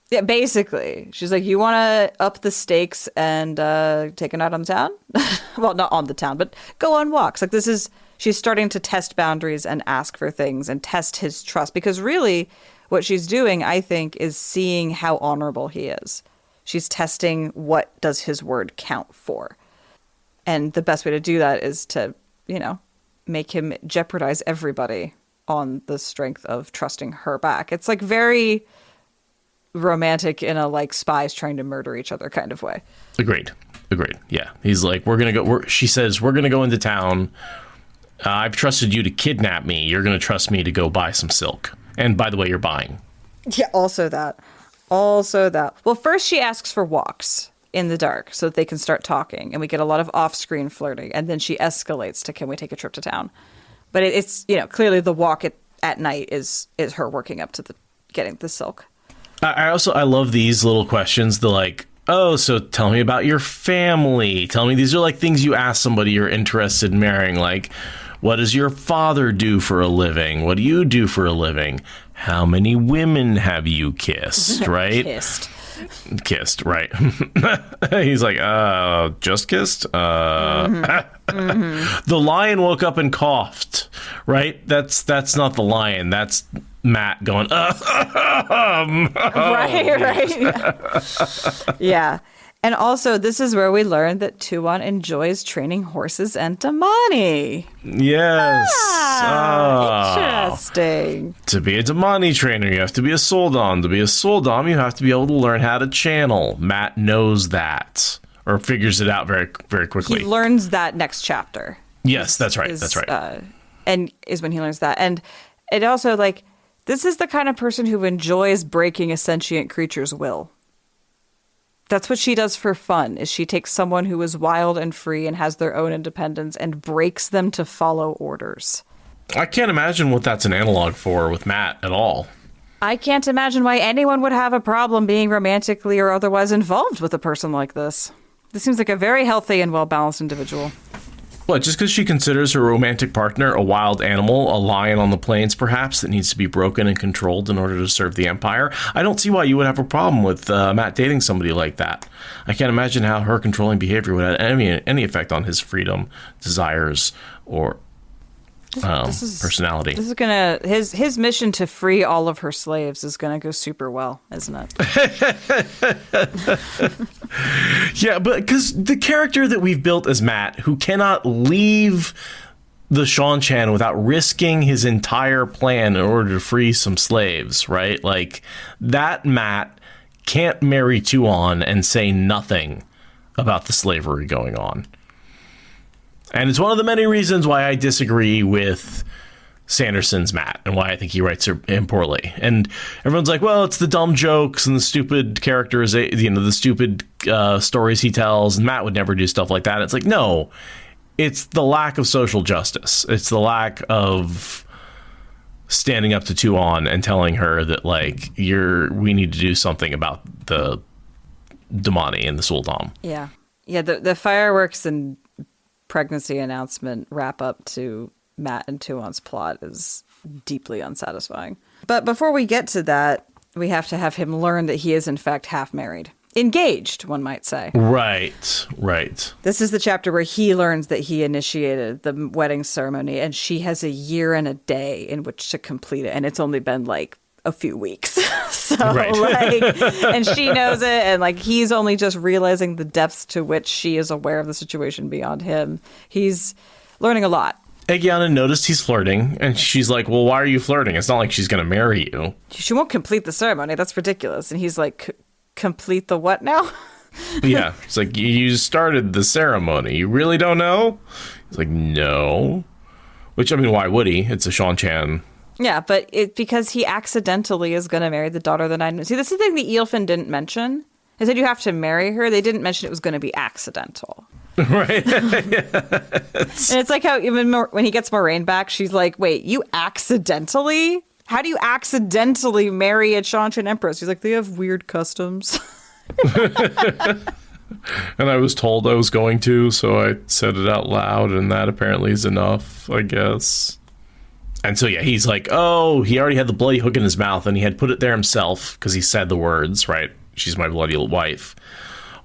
Yeah, basically. She's like, you want to up the stakes and take a night on the town? Well, not on the town, but go on walks. Like she's starting to test boundaries and ask for things and test his trust, because really what she's doing, I think, is seeing how honorable he is. She's testing what does his word count for. And the best way to do that is to, make him jeopardize everybody on the strength of trusting her back. It's like very romantic in a like spies trying to murder each other kind of way. Agreed. Yeah. He's like, she says, we're going to go into town. I've trusted you to kidnap me. You're going to trust me to go buy some silk. And by the way, you're buying. Yeah, also that. Well, first she asks for walks in the dark so that they can start talking, and we get a lot of off-screen flirting, and then she escalates to, can we take a trip to town? But it's, clearly the walk at night is her working up to getting the silk. I love these little questions. The like, oh, so tell me about your family. Tell me, these are like things you ask somebody you're interested in marrying, like, what does your father do for a living? What do you do for a living? How many women have you kissed, right? Kissed, right. He's like, just kissed? The lion woke up and coughed, right? That's not the lion. That's Matt going, Right. Yeah. And also, this is where we learn that Tuon enjoys training horses and Damani. Yes. Interesting. To be a Damani trainer, you have to be a Soldom. To be a Soldom, you have to be able to learn how to channel. Matt knows that, or figures it out very, very quickly. He learns that next chapter. Yes, that's right. That's right. And is when he learns that. And it also, like, this is the kind of person who enjoys breaking a sentient creature's will. That's what she does for fun, is she takes someone who is wild and free and has their own independence and breaks them to follow orders. I can't imagine what that's an analog for with Matt at all. I can't imagine why anyone would have a problem being romantically or otherwise involved with a person like this. This seems like a very healthy and well-balanced individual. What, just because she considers her romantic partner a wild animal, a lion on the plains perhaps, that needs to be broken and controlled in order to serve the Empire? I don't see why you would have a problem with Matt dating somebody like that. I can't imagine how her controlling behavior would have any effect on his freedom, desires, or personality. This is gonna his mission to free all of her slaves is gonna go super well, isn't it? Yeah, but because the character that we've built as Matt, who cannot leave the Seanchan without risking his entire plan in order to free some slaves, right? Like, that Matt can't marry Tuon and say nothing about the slavery going on. And it's one of the many reasons why I disagree with Sanderson's Matt and why I think he writes him poorly. And everyone's like, well, it's the dumb jokes and the stupid characters, the stupid stories he tells. And Matt would never do stuff like that. And it's like, no, it's the lack of social justice. It's the lack of standing up to Tuon and telling her that, like, we need to do something about the Damani and the Soldom. Yeah. Yeah, the fireworks and pregnancy announcement wrap up to Matt and Tuon's plot is deeply unsatisfying. But before we get to that, we have to have him learn that he is in fact half married. Engaged, one might say. Right. This is the chapter where he learns that he initiated the wedding ceremony and she has a year and a day in which to complete it. And it's only been like a few weeks. So and she knows it, and like he's only just realizing the depths to which she is aware of the situation beyond him. He's learning a lot. Eggiana noticed he's flirting, and she's like, well, why are you flirting? It's not like she's going to marry you. She won't complete the ceremony. That's ridiculous. And he's like, complete the what now? Yeah. It's like, you started the ceremony. You really don't know? He's like, no. Which, I mean, why would he? It's a Seanchan. Yeah, but because he accidentally is going to marry the daughter of the Nine Moons. See, this is the thing that Eilfin didn't mention. He said you have to marry her. They didn't mention it was going to be accidental. Right. And it's like how even when he gets Moraine back, she's like, wait, you accidentally? How do you accidentally marry a Seanchan Empress? He's like, they have weird customs. And I was told I was going to, so I said it out loud, and that apparently is enough, I guess. And so, yeah, he's like, oh, he already had the bloody hook in his mouth, and he had put it there himself because he said the words, right? She's my bloody wife.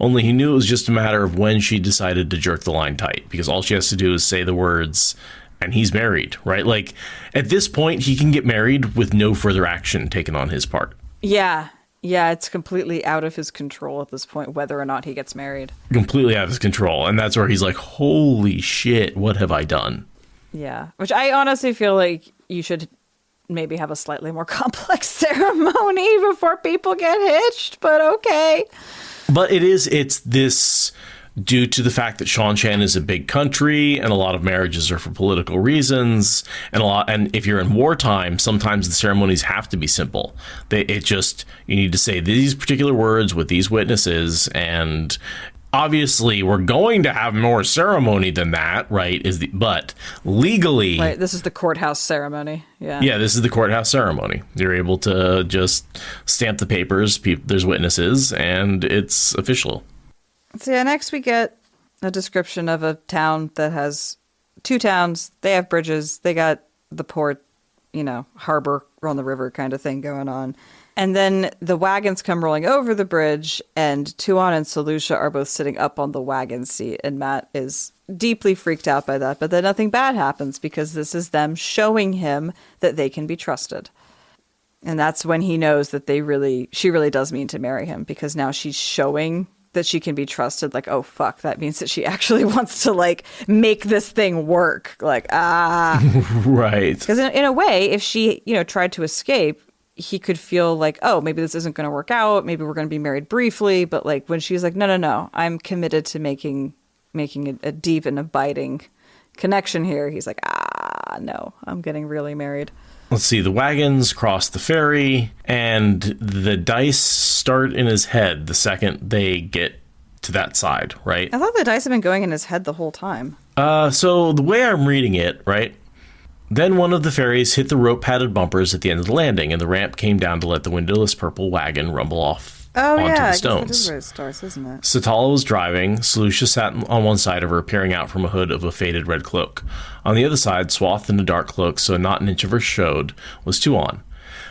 Only he knew it was just a matter of when she decided to jerk the line tight, because all she has to do is say the words, and he's married, right? Like, at this point, he can get married with no further action taken on his part. Yeah. Yeah, it's completely out of his control at this point, whether or not he gets married. Completely out of his control. And that's where he's like, holy shit, what have I done? Yeah, which I honestly feel like you should maybe have a slightly more complex ceremony before people get hitched, but okay. But it's this due to the fact that Seanchan is a big country and a lot of marriages are for political reasons, and if you're in wartime, sometimes the ceremonies have to be simple. You need to say these particular words with these witnesses, and obviously we're going to have more ceremony than that, right? But legally, right, this is the courthouse ceremony. Yeah, this is the courthouse ceremony. You're able to just stamp the papers, there's witnesses, and it's official. So yeah, next we get a description of a town that has two towns. They have bridges. They got the port, harbor on the river kind of thing going on. And then the wagons come rolling over the bridge, and Tuon and Selusha are both sitting up on the wagon seat, and Mat is deeply freaked out by that. But then nothing bad happens because this is them showing him that they can be trusted. And that's when he knows that she really does mean to marry him, because now she's showing that she can be trusted. Like, oh, fuck, that means that she actually wants to, like, make this thing work. Like, Right. Because in a way, if she, tried to escape, he could feel like, oh, maybe this isn't going to work out. Maybe we're going to be married briefly. But like when she's like, no, I'm committed to making a deep and abiding connection here. He's like, no, I'm getting really married. Let's see. The wagons cross the ferry, and the dice start in his head the second they get to that side, right? I thought the dice have been going in his head the whole time. So the way I'm reading it, right? Then one of the ferries hit the rope-padded bumpers at the end of the landing, and the ramp came down to let the windowless purple wagon rumble off onto the stones. That is where it starts, isn't it? Satala was driving. Selusha sat on one side of her, peering out from a hood of a faded red cloak. On the other side, swathed in a dark cloak so not an inch of her showed, was Tuon.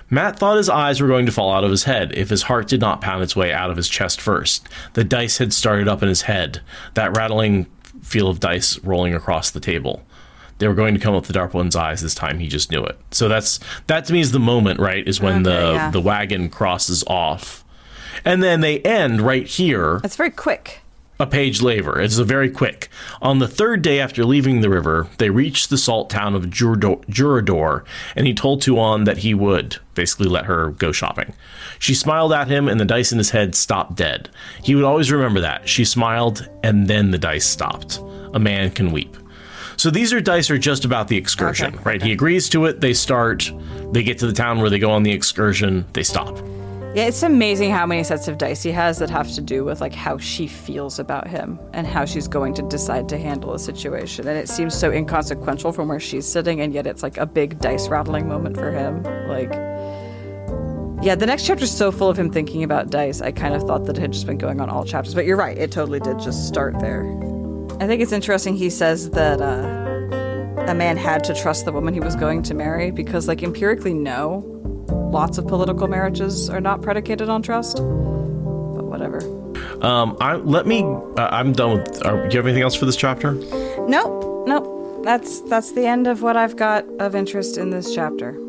Mat thought his eyes were going to fall out of his head if his heart did not pound its way out of his chest first. The dice had started up in his head, that rattling feel of dice rolling across the table. They were going to come up the Dark One's eyes this time. He just knew it. So that to me is the moment, right? Is when the wagon crosses off. And then they end right here. It's very quick. A page later. It's a very quick. On the third day after leaving the river, they reached the salt town of Jurador, and he told Tuon that he would basically let her go shopping. She smiled at him, and the dice in his head stopped dead. He would always remember that. She smiled, and then the dice stopped. A man can weep. So these dice are just about the excursion, right? Okay. He agrees to it. They start. They get to the town where they go on the excursion. They stop. Yeah, it's amazing how many sets of dice he has that have to do with like how she feels about him and how she's going to decide to handle a situation. And it seems so inconsequential from where she's sitting, and yet it's like a big dice rattling moment for him. Like, yeah, the next chapter's so full of him thinking about dice. I kind of thought that it had just been going on all chapters, but you're right. It totally did just start there. I think it's interesting he says that a man had to trust the woman he was going to marry because, like, empirically, no. Lots of political marriages are not predicated on trust. But whatever. I'm done with... do you have anything else for this chapter? Nope. That's the end of what I've got of interest in this chapter.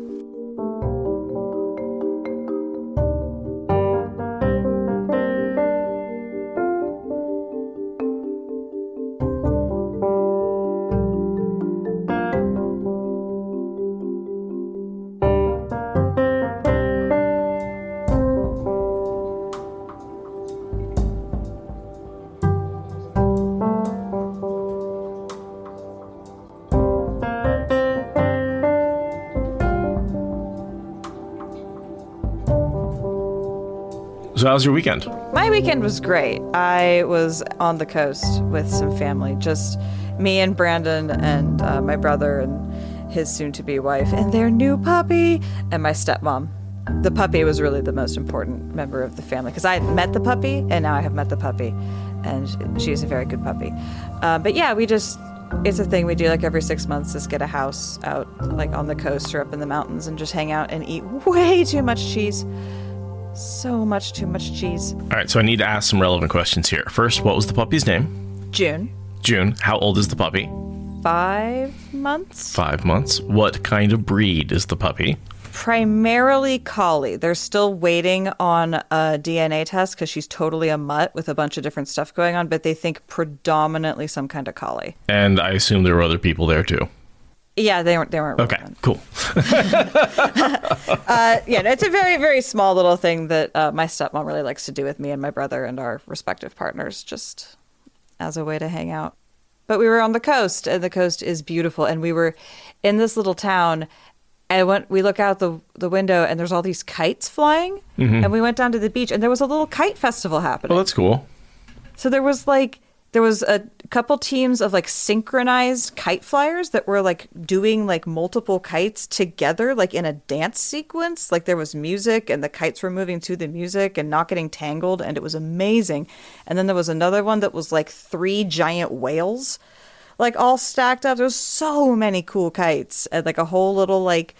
So how was your weekend? My weekend was great. I was on the coast with some family, just me and Brandon and my brother and his soon-to-be wife and their new puppy and my stepmom. The puppy was really the most important member of the family because I had met the puppy and now I have met the puppy, and she's a very good puppy. But yeah, it's a thing we do like every 6 months, is get a house out like on the coast or up in the mountains and just hang out and eat way too much cheese. So much too much cheese. All right, so I need to ask some relevant questions here. First, what was the puppy's name? June. June. How old is the puppy? 5 months. 5 months. What kind of breed is the puppy? Primarily collie. They're still waiting on a DNA test because she's totally a mutt with a bunch of different stuff going on, but they think predominantly some kind of collie. And I assume there were other people there too. Yeah, they weren't. Okay, cool. It's a very, very small little thing that my stepmom really likes to do with me and my brother and our respective partners, just as a way to hang out. But we were on the coast, and the coast is beautiful. And we were in this little town, and we look out the window, and there's all these kites flying. Mm-hmm. And we went down to the beach, and there was a little kite festival happening. Oh, that's cool. So there was a couple teams of like synchronized kite flyers that were like doing like multiple kites together, like in a dance sequence. Like there was music and the kites were moving to the music and not getting tangled. And it was amazing. And then there was another one that was like 3 giant whales, like all stacked up. There was so many cool kites and like a whole little like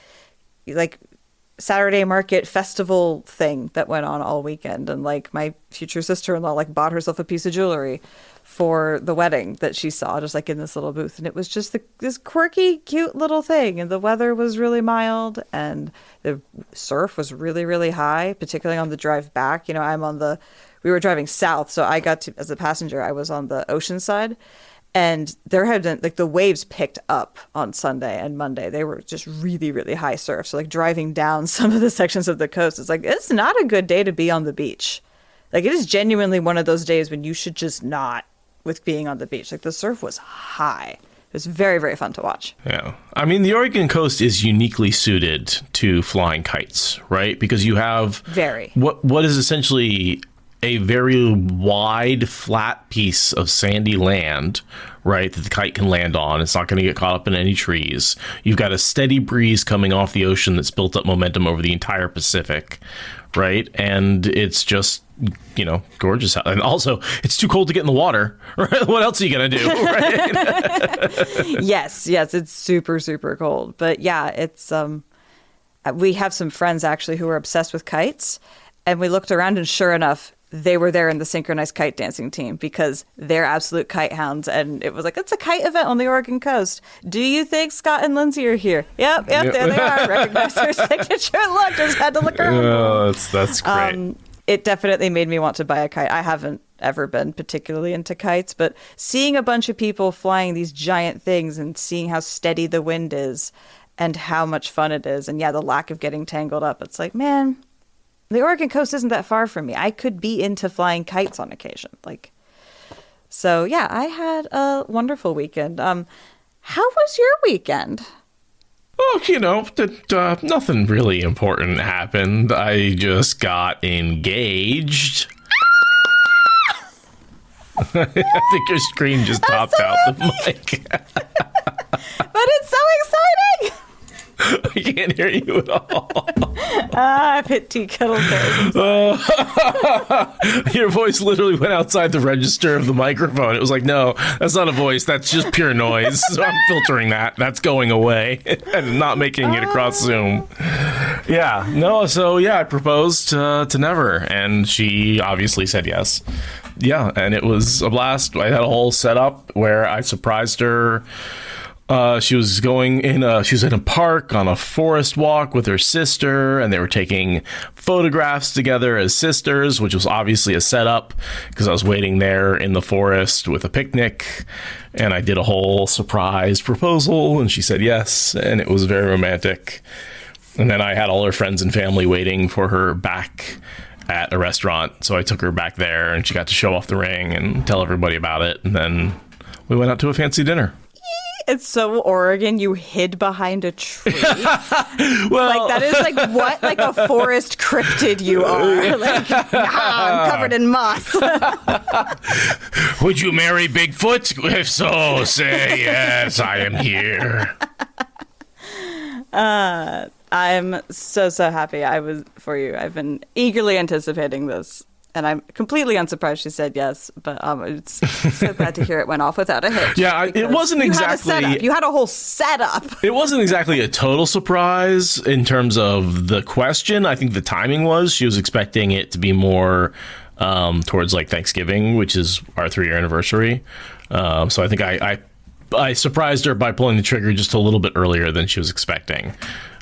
Saturday market festival thing that went on all weekend. And like my future sister-in-law like bought herself a piece of jewelry for the wedding that she saw just like in this little booth. And it was just this quirky, cute little thing. And the weather was really mild and the surf was really, really high, particularly on the drive back. You know, we were driving south. So I got to, as a passenger, I was on the ocean side. And there had been, like, the waves picked up on Sunday and Monday. They were just really, really high surf. So, like, driving down some of the sections of the coast, it's like, it's not a good day to be on the beach. Like, it is genuinely one of those days when you should just not with being on the beach. Like, the surf was high. It was very, very fun to watch. Yeah. I mean, the Oregon coast is uniquely suited to flying kites, right? Because you have what is essentially a very wide, flat piece of sandy land, right, that the kite can land on. It's not going to get caught up in any trees. You've got a steady breeze coming off the ocean that's built up momentum over the entire Pacific, right? And it's just, you know, gorgeous. And also, it's too cold to get in the water, right? What else are you going to do, right? Yes, it's super, super cold. But yeah, it's, we have some friends actually who are obsessed with kites. And we looked around and sure enough, they were there in the synchronized kite dancing team because they're absolute kite hounds. And it was like, it's a kite event on the Oregon coast. Do you think Scott and Lindsay are here? Yep, there they are. Recognize their signature look. Just had to look around. Oh, that's great. It definitely made me want to buy a kite. I haven't ever been particularly into kites, but seeing a bunch of people flying these giant things and seeing how steady the wind is and how much fun it is. And yeah, the lack of getting tangled up. It's like, man, the Oregon coast isn't that far from me. I could be into flying kites on occasion. So yeah, I had a wonderful weekend. How was your weekend? Oh, you know, nothing really important happened. I just got engaged. I think your screen just popped out the mic. But it's so exciting! I can't hear you at all. I've hit tea kettle bells. Your voice literally went outside the register of the microphone. It was like, no, that's not a voice. That's just pure noise. So I'm filtering that. That's going away and not making it across Zoom. Yeah. No. So yeah, I proposed to Never, and she obviously said yes. Yeah, and it was a blast. I had a whole setup where I surprised her. She was in a park on a forest walk with her sister, and they were taking photographs together as sisters, which was obviously a setup because I was waiting there in the forest with a picnic, and I did a whole surprise proposal, and she said yes, and it was very romantic. And then I had all her friends and family waiting for her back at a restaurant, so I took her back there, and she got to show off the ring and tell everybody about it, and then we went out to a fancy dinner. It's so Oregon. You hid behind a tree. Well, that is what a forest cryptid you are. I'm covered in moss. Would you marry Bigfoot? If so, say yes, I am here. I'm so happy for you. I've been eagerly anticipating this. And I'm completely unsurprised she said yes, but it's so glad to hear it went off without a hitch. Yeah, it wasn't exactly... You had a whole setup. It wasn't exactly a total surprise in terms of the question. I think the timing was. She was expecting it to be more towards Thanksgiving, which is our 3-year anniversary. So I think I surprised her by pulling the trigger just a little bit earlier than she was expecting.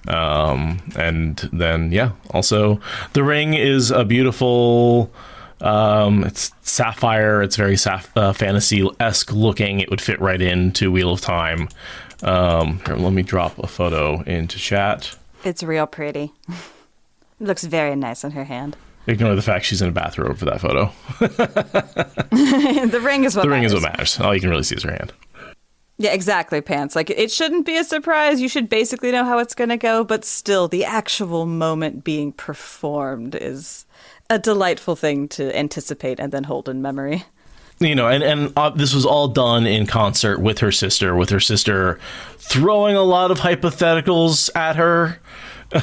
And then, yeah, also the ring is a beautiful, it's sapphire. It's very fantasy-esque looking. It would fit right into Wheel of Time. Here, let me drop a photo into chat. It's real pretty. It looks very nice on her hand. Ignore the fact she's in a bathrobe for that photo. The ring is what matters. The ring is what matters. All you can really see is her hand. Yeah, exactly, Pants. It shouldn't be a surprise. You should basically know how it's going to go, but still, the actual moment being performed is a delightful thing to anticipate and then hold in memory. You know, and this was all done in concert with her sister throwing a lot of hypotheticals at her. Which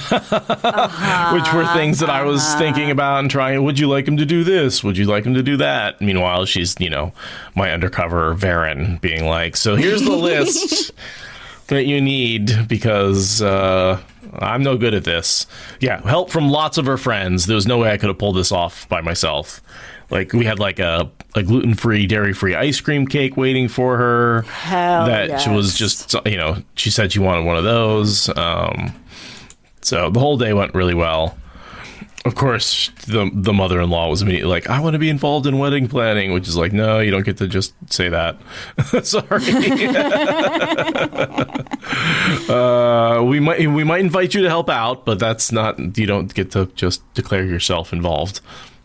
were things that I was thinking about and trying. Would you like him to do this? Would you like him to do that? Meanwhile, she's, my undercover Varen being like, so here's the list that you need because, I'm no good at this. Yeah, help from lots of her friends. There was no way I could have pulled this off by myself. Like, we had like a gluten-free, dairy-free ice cream cake waiting for her. Hell She was just, she said she wanted one of those. So the whole day went really well. Of course, the mother-in-law was immediately like, I want to be involved in wedding planning, which is like, no, you don't get to just say that. Sorry. We might invite you to help out, but that's not, you don't get to just declare yourself involved.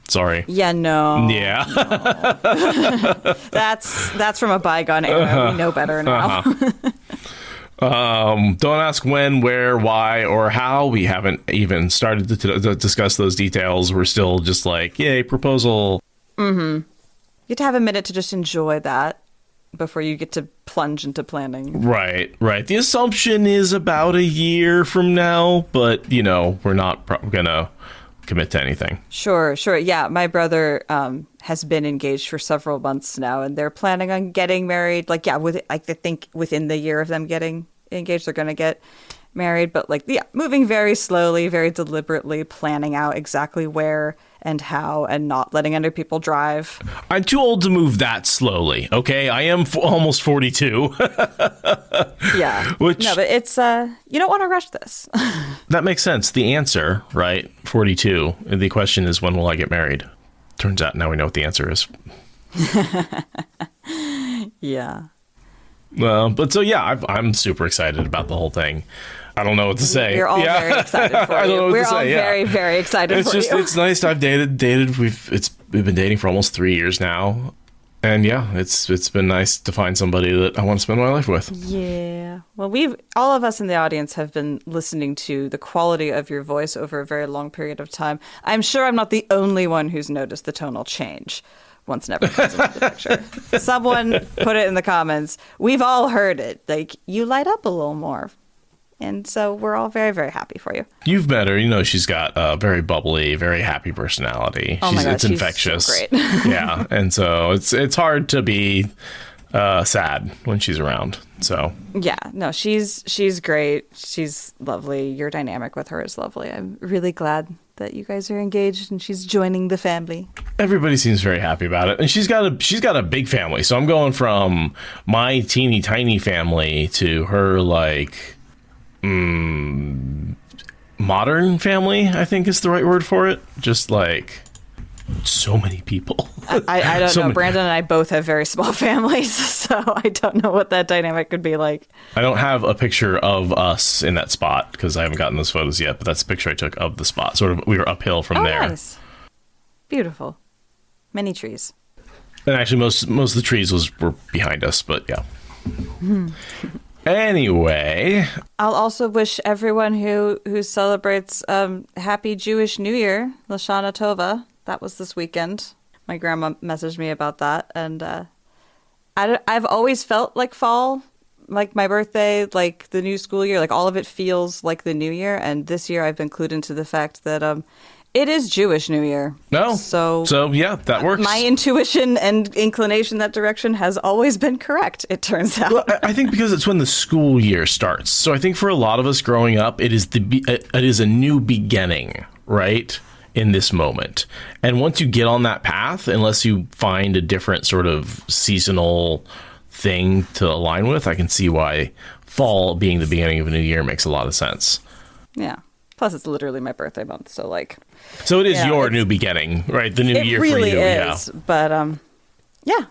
Sorry. Yeah, no. Yeah. No. That's from a bygone era. We know better now. Don't ask when, where, why, or how. We haven't even started to discuss those details. We're still just like, yay, proposal. You get to have a minute to just enjoy that before you get to plunge into planning. Right. The assumption is about a year from now, but, we're not gonna commit to anything. Sure. Yeah, my brother has been engaged for several months now, and they're planning on getting married. Like, yeah, I think within the year of them getting engaged, they're going to get married. But moving very slowly, very deliberately, planning out exactly where and how, and not letting other people drive. I'm too old to move that slowly. Okay, I am almost 42. Yeah. No, but it's you don't want to rush this. That makes sense. The answer, right? 42. The question is, when will I get married? Turns out now we know what the answer is. Yeah. But so yeah, I'm super excited about the whole thing. I don't know what to say. We're all very excited for you. We're all very, very excited for you. It's nice. I've dated. We've been dating for almost 3 years now, and yeah, it's been nice to find somebody that I want to spend my life with. Yeah. Well, all of us in the audience have been listening to the quality of your voice over a very long period of time. I'm sure I'm not the only one who's noticed the tonal change once Never comes into the picture. Someone put it in the comments. We've all heard it. Like, you light up a little more. And so we're all very, very happy for you. You've met her. She's got a very bubbly, very happy personality. Oh my God, it's she's infectious. So great. Yeah. And so it's hard to be sad when she's around. So yeah, no, she's great. She's lovely. Your dynamic with her is lovely. I'm really glad that you guys are engaged and she's joining the family. Everybody seems very happy about it, and she's got a big family. So I'm going from my teeny tiny family to her modern family, I think is the right word for it. Just like so many people. I don't know. Brandon and I both have very small families, so I don't know what that dynamic could be like. I don't have a picture of us in that spot because I haven't gotten those photos yet, but that's a picture I took of the spot. Sort of, we were uphill from there. Nice. Beautiful. Many trees. And actually, most of the trees were behind us, but yeah. Anyway, I'll also wish everyone who celebrates Happy Jewish New Year, Lashana Tova. That was this weekend. My grandma messaged me about that, and I've always felt like fall, like my birthday, like the new school year, like all of it feels like the new year. And this year, I've been clued into the fact that it is Jewish New Year. No, so yeah, that works. My intuition and inclination that direction has always been correct. It turns out. Well, I think because it's when the school year starts. So I think for a lot of us growing up, it is a new beginning, right? In this moment. And once you get on that path, unless you find a different sort of seasonal thing to align with, I can see why fall being the beginning of a new year makes a lot of sense. Yeah. Plus, it's literally my birthday month, so like. So it is your new beginning, right? The new year really for you. It really is, yeah. But yeah.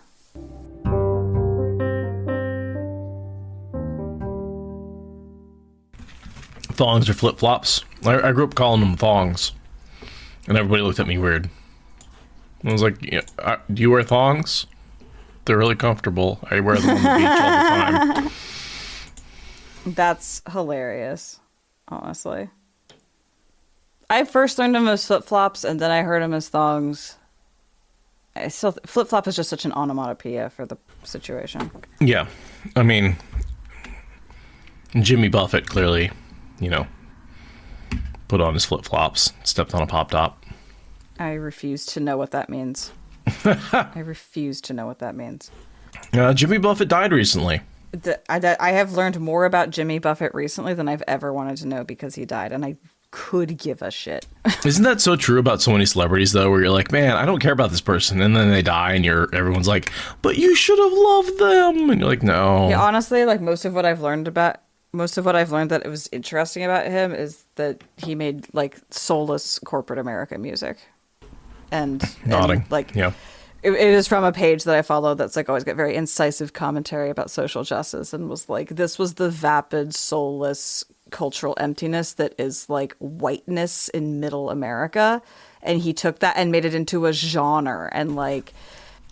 Thongs or flip flops? I grew up calling them thongs. And everybody looked at me weird. I was like, do you wear thongs? They're really comfortable. I wear them on the beach all the time. That's hilarious, honestly. I first learned them as flip-flops, and then I heard them as thongs. Flip-flop is just such an onomatopoeia for the situation. Yeah. I mean, Jimmy Buffett clearly, put on his flip-flops, stepped on a pop-top. I refuse to know what that means. I refuse to know what that means. Jimmy Buffett died recently. I have learned more about Jimmy Buffett recently than I've ever wanted to know because he died, and I could give a shit. Isn't that so true about so many celebrities, though, where you're like, man, I don't care about this person, and then they die, and everyone's like, but you should have loved them, and you're like, no. Yeah, honestly, like most of what I've learned that it was interesting about him is that he made like soulless corporate America music, and like yeah. It is from a page that I follow that's like always got very incisive commentary about social justice, and was like, this was the vapid, soulless cultural emptiness that is like whiteness in middle America, and he took that and made it into a genre, and like,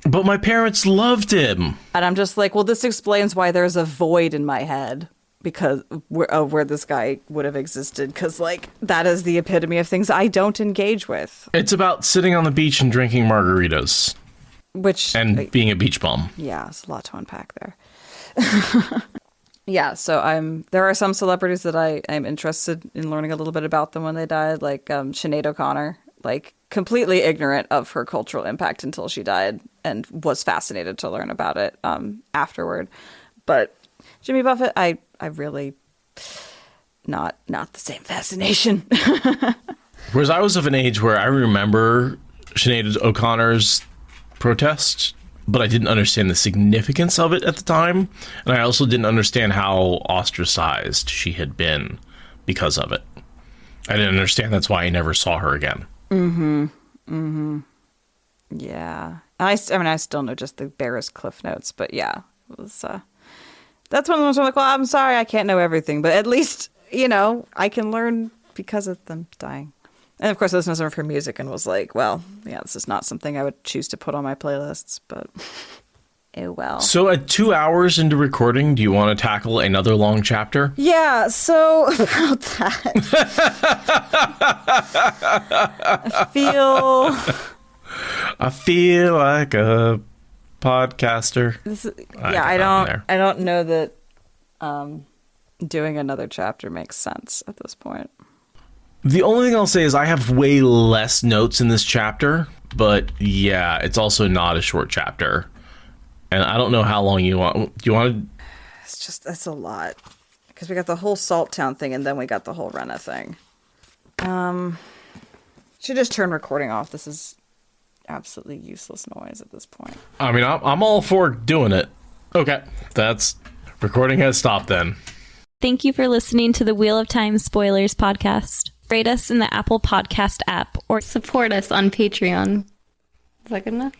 but my parents loved him, and I'm just like, well, this explains why there's a void in my head because where this guy would have existed, because like that is the epitome of things I don't engage with. It's about sitting on the beach and drinking margaritas. And being a beach bum. Yeah, it's a lot to unpack there. Yeah, so there are some celebrities that I'm interested in learning a little bit about them when they died, like Sinead O'Connor, like completely ignorant of her cultural impact until she died, and was fascinated to learn about it afterward. But Jimmy Buffett, I really not the same fascination. Whereas I was of an age where I remember Sinead O'Connor's protest, but I didn't understand the significance of it at the time, and I also didn't understand how ostracized she had been because of it. I didn't understand that's why I never saw her again. Yeah, I mean, I still know just the barest cliff notes, but yeah, it was that's one of the ones where I'm like, well, I'm sorry, I can't know everything, but at least, you know, I can learn because of them dying. And of course, I listened to some of her music and was like, well, yeah, this is not something I would choose to put on my playlists, but oh well. So at 2 hours into recording, do you want to tackle another long chapter? Yeah, so about that. I feel like a podcaster. I don't know that doing another chapter makes sense at this point. The only thing I'll say is I have way less notes in this chapter, but yeah, it's also not a short chapter. And I don't know how long you want. Do you want to? That's a lot. Because we got the whole Salt Town thing, and then we got the whole Rena thing. Should just turn recording off. This is absolutely useless noise at this point. I mean, I'm all for doing it. Okay, that's recording has stopped then. Thank you for listening to the Wheel of Time Spoilers podcast. Rate us in the Apple Podcast app or support us on Patreon. Is that good enough?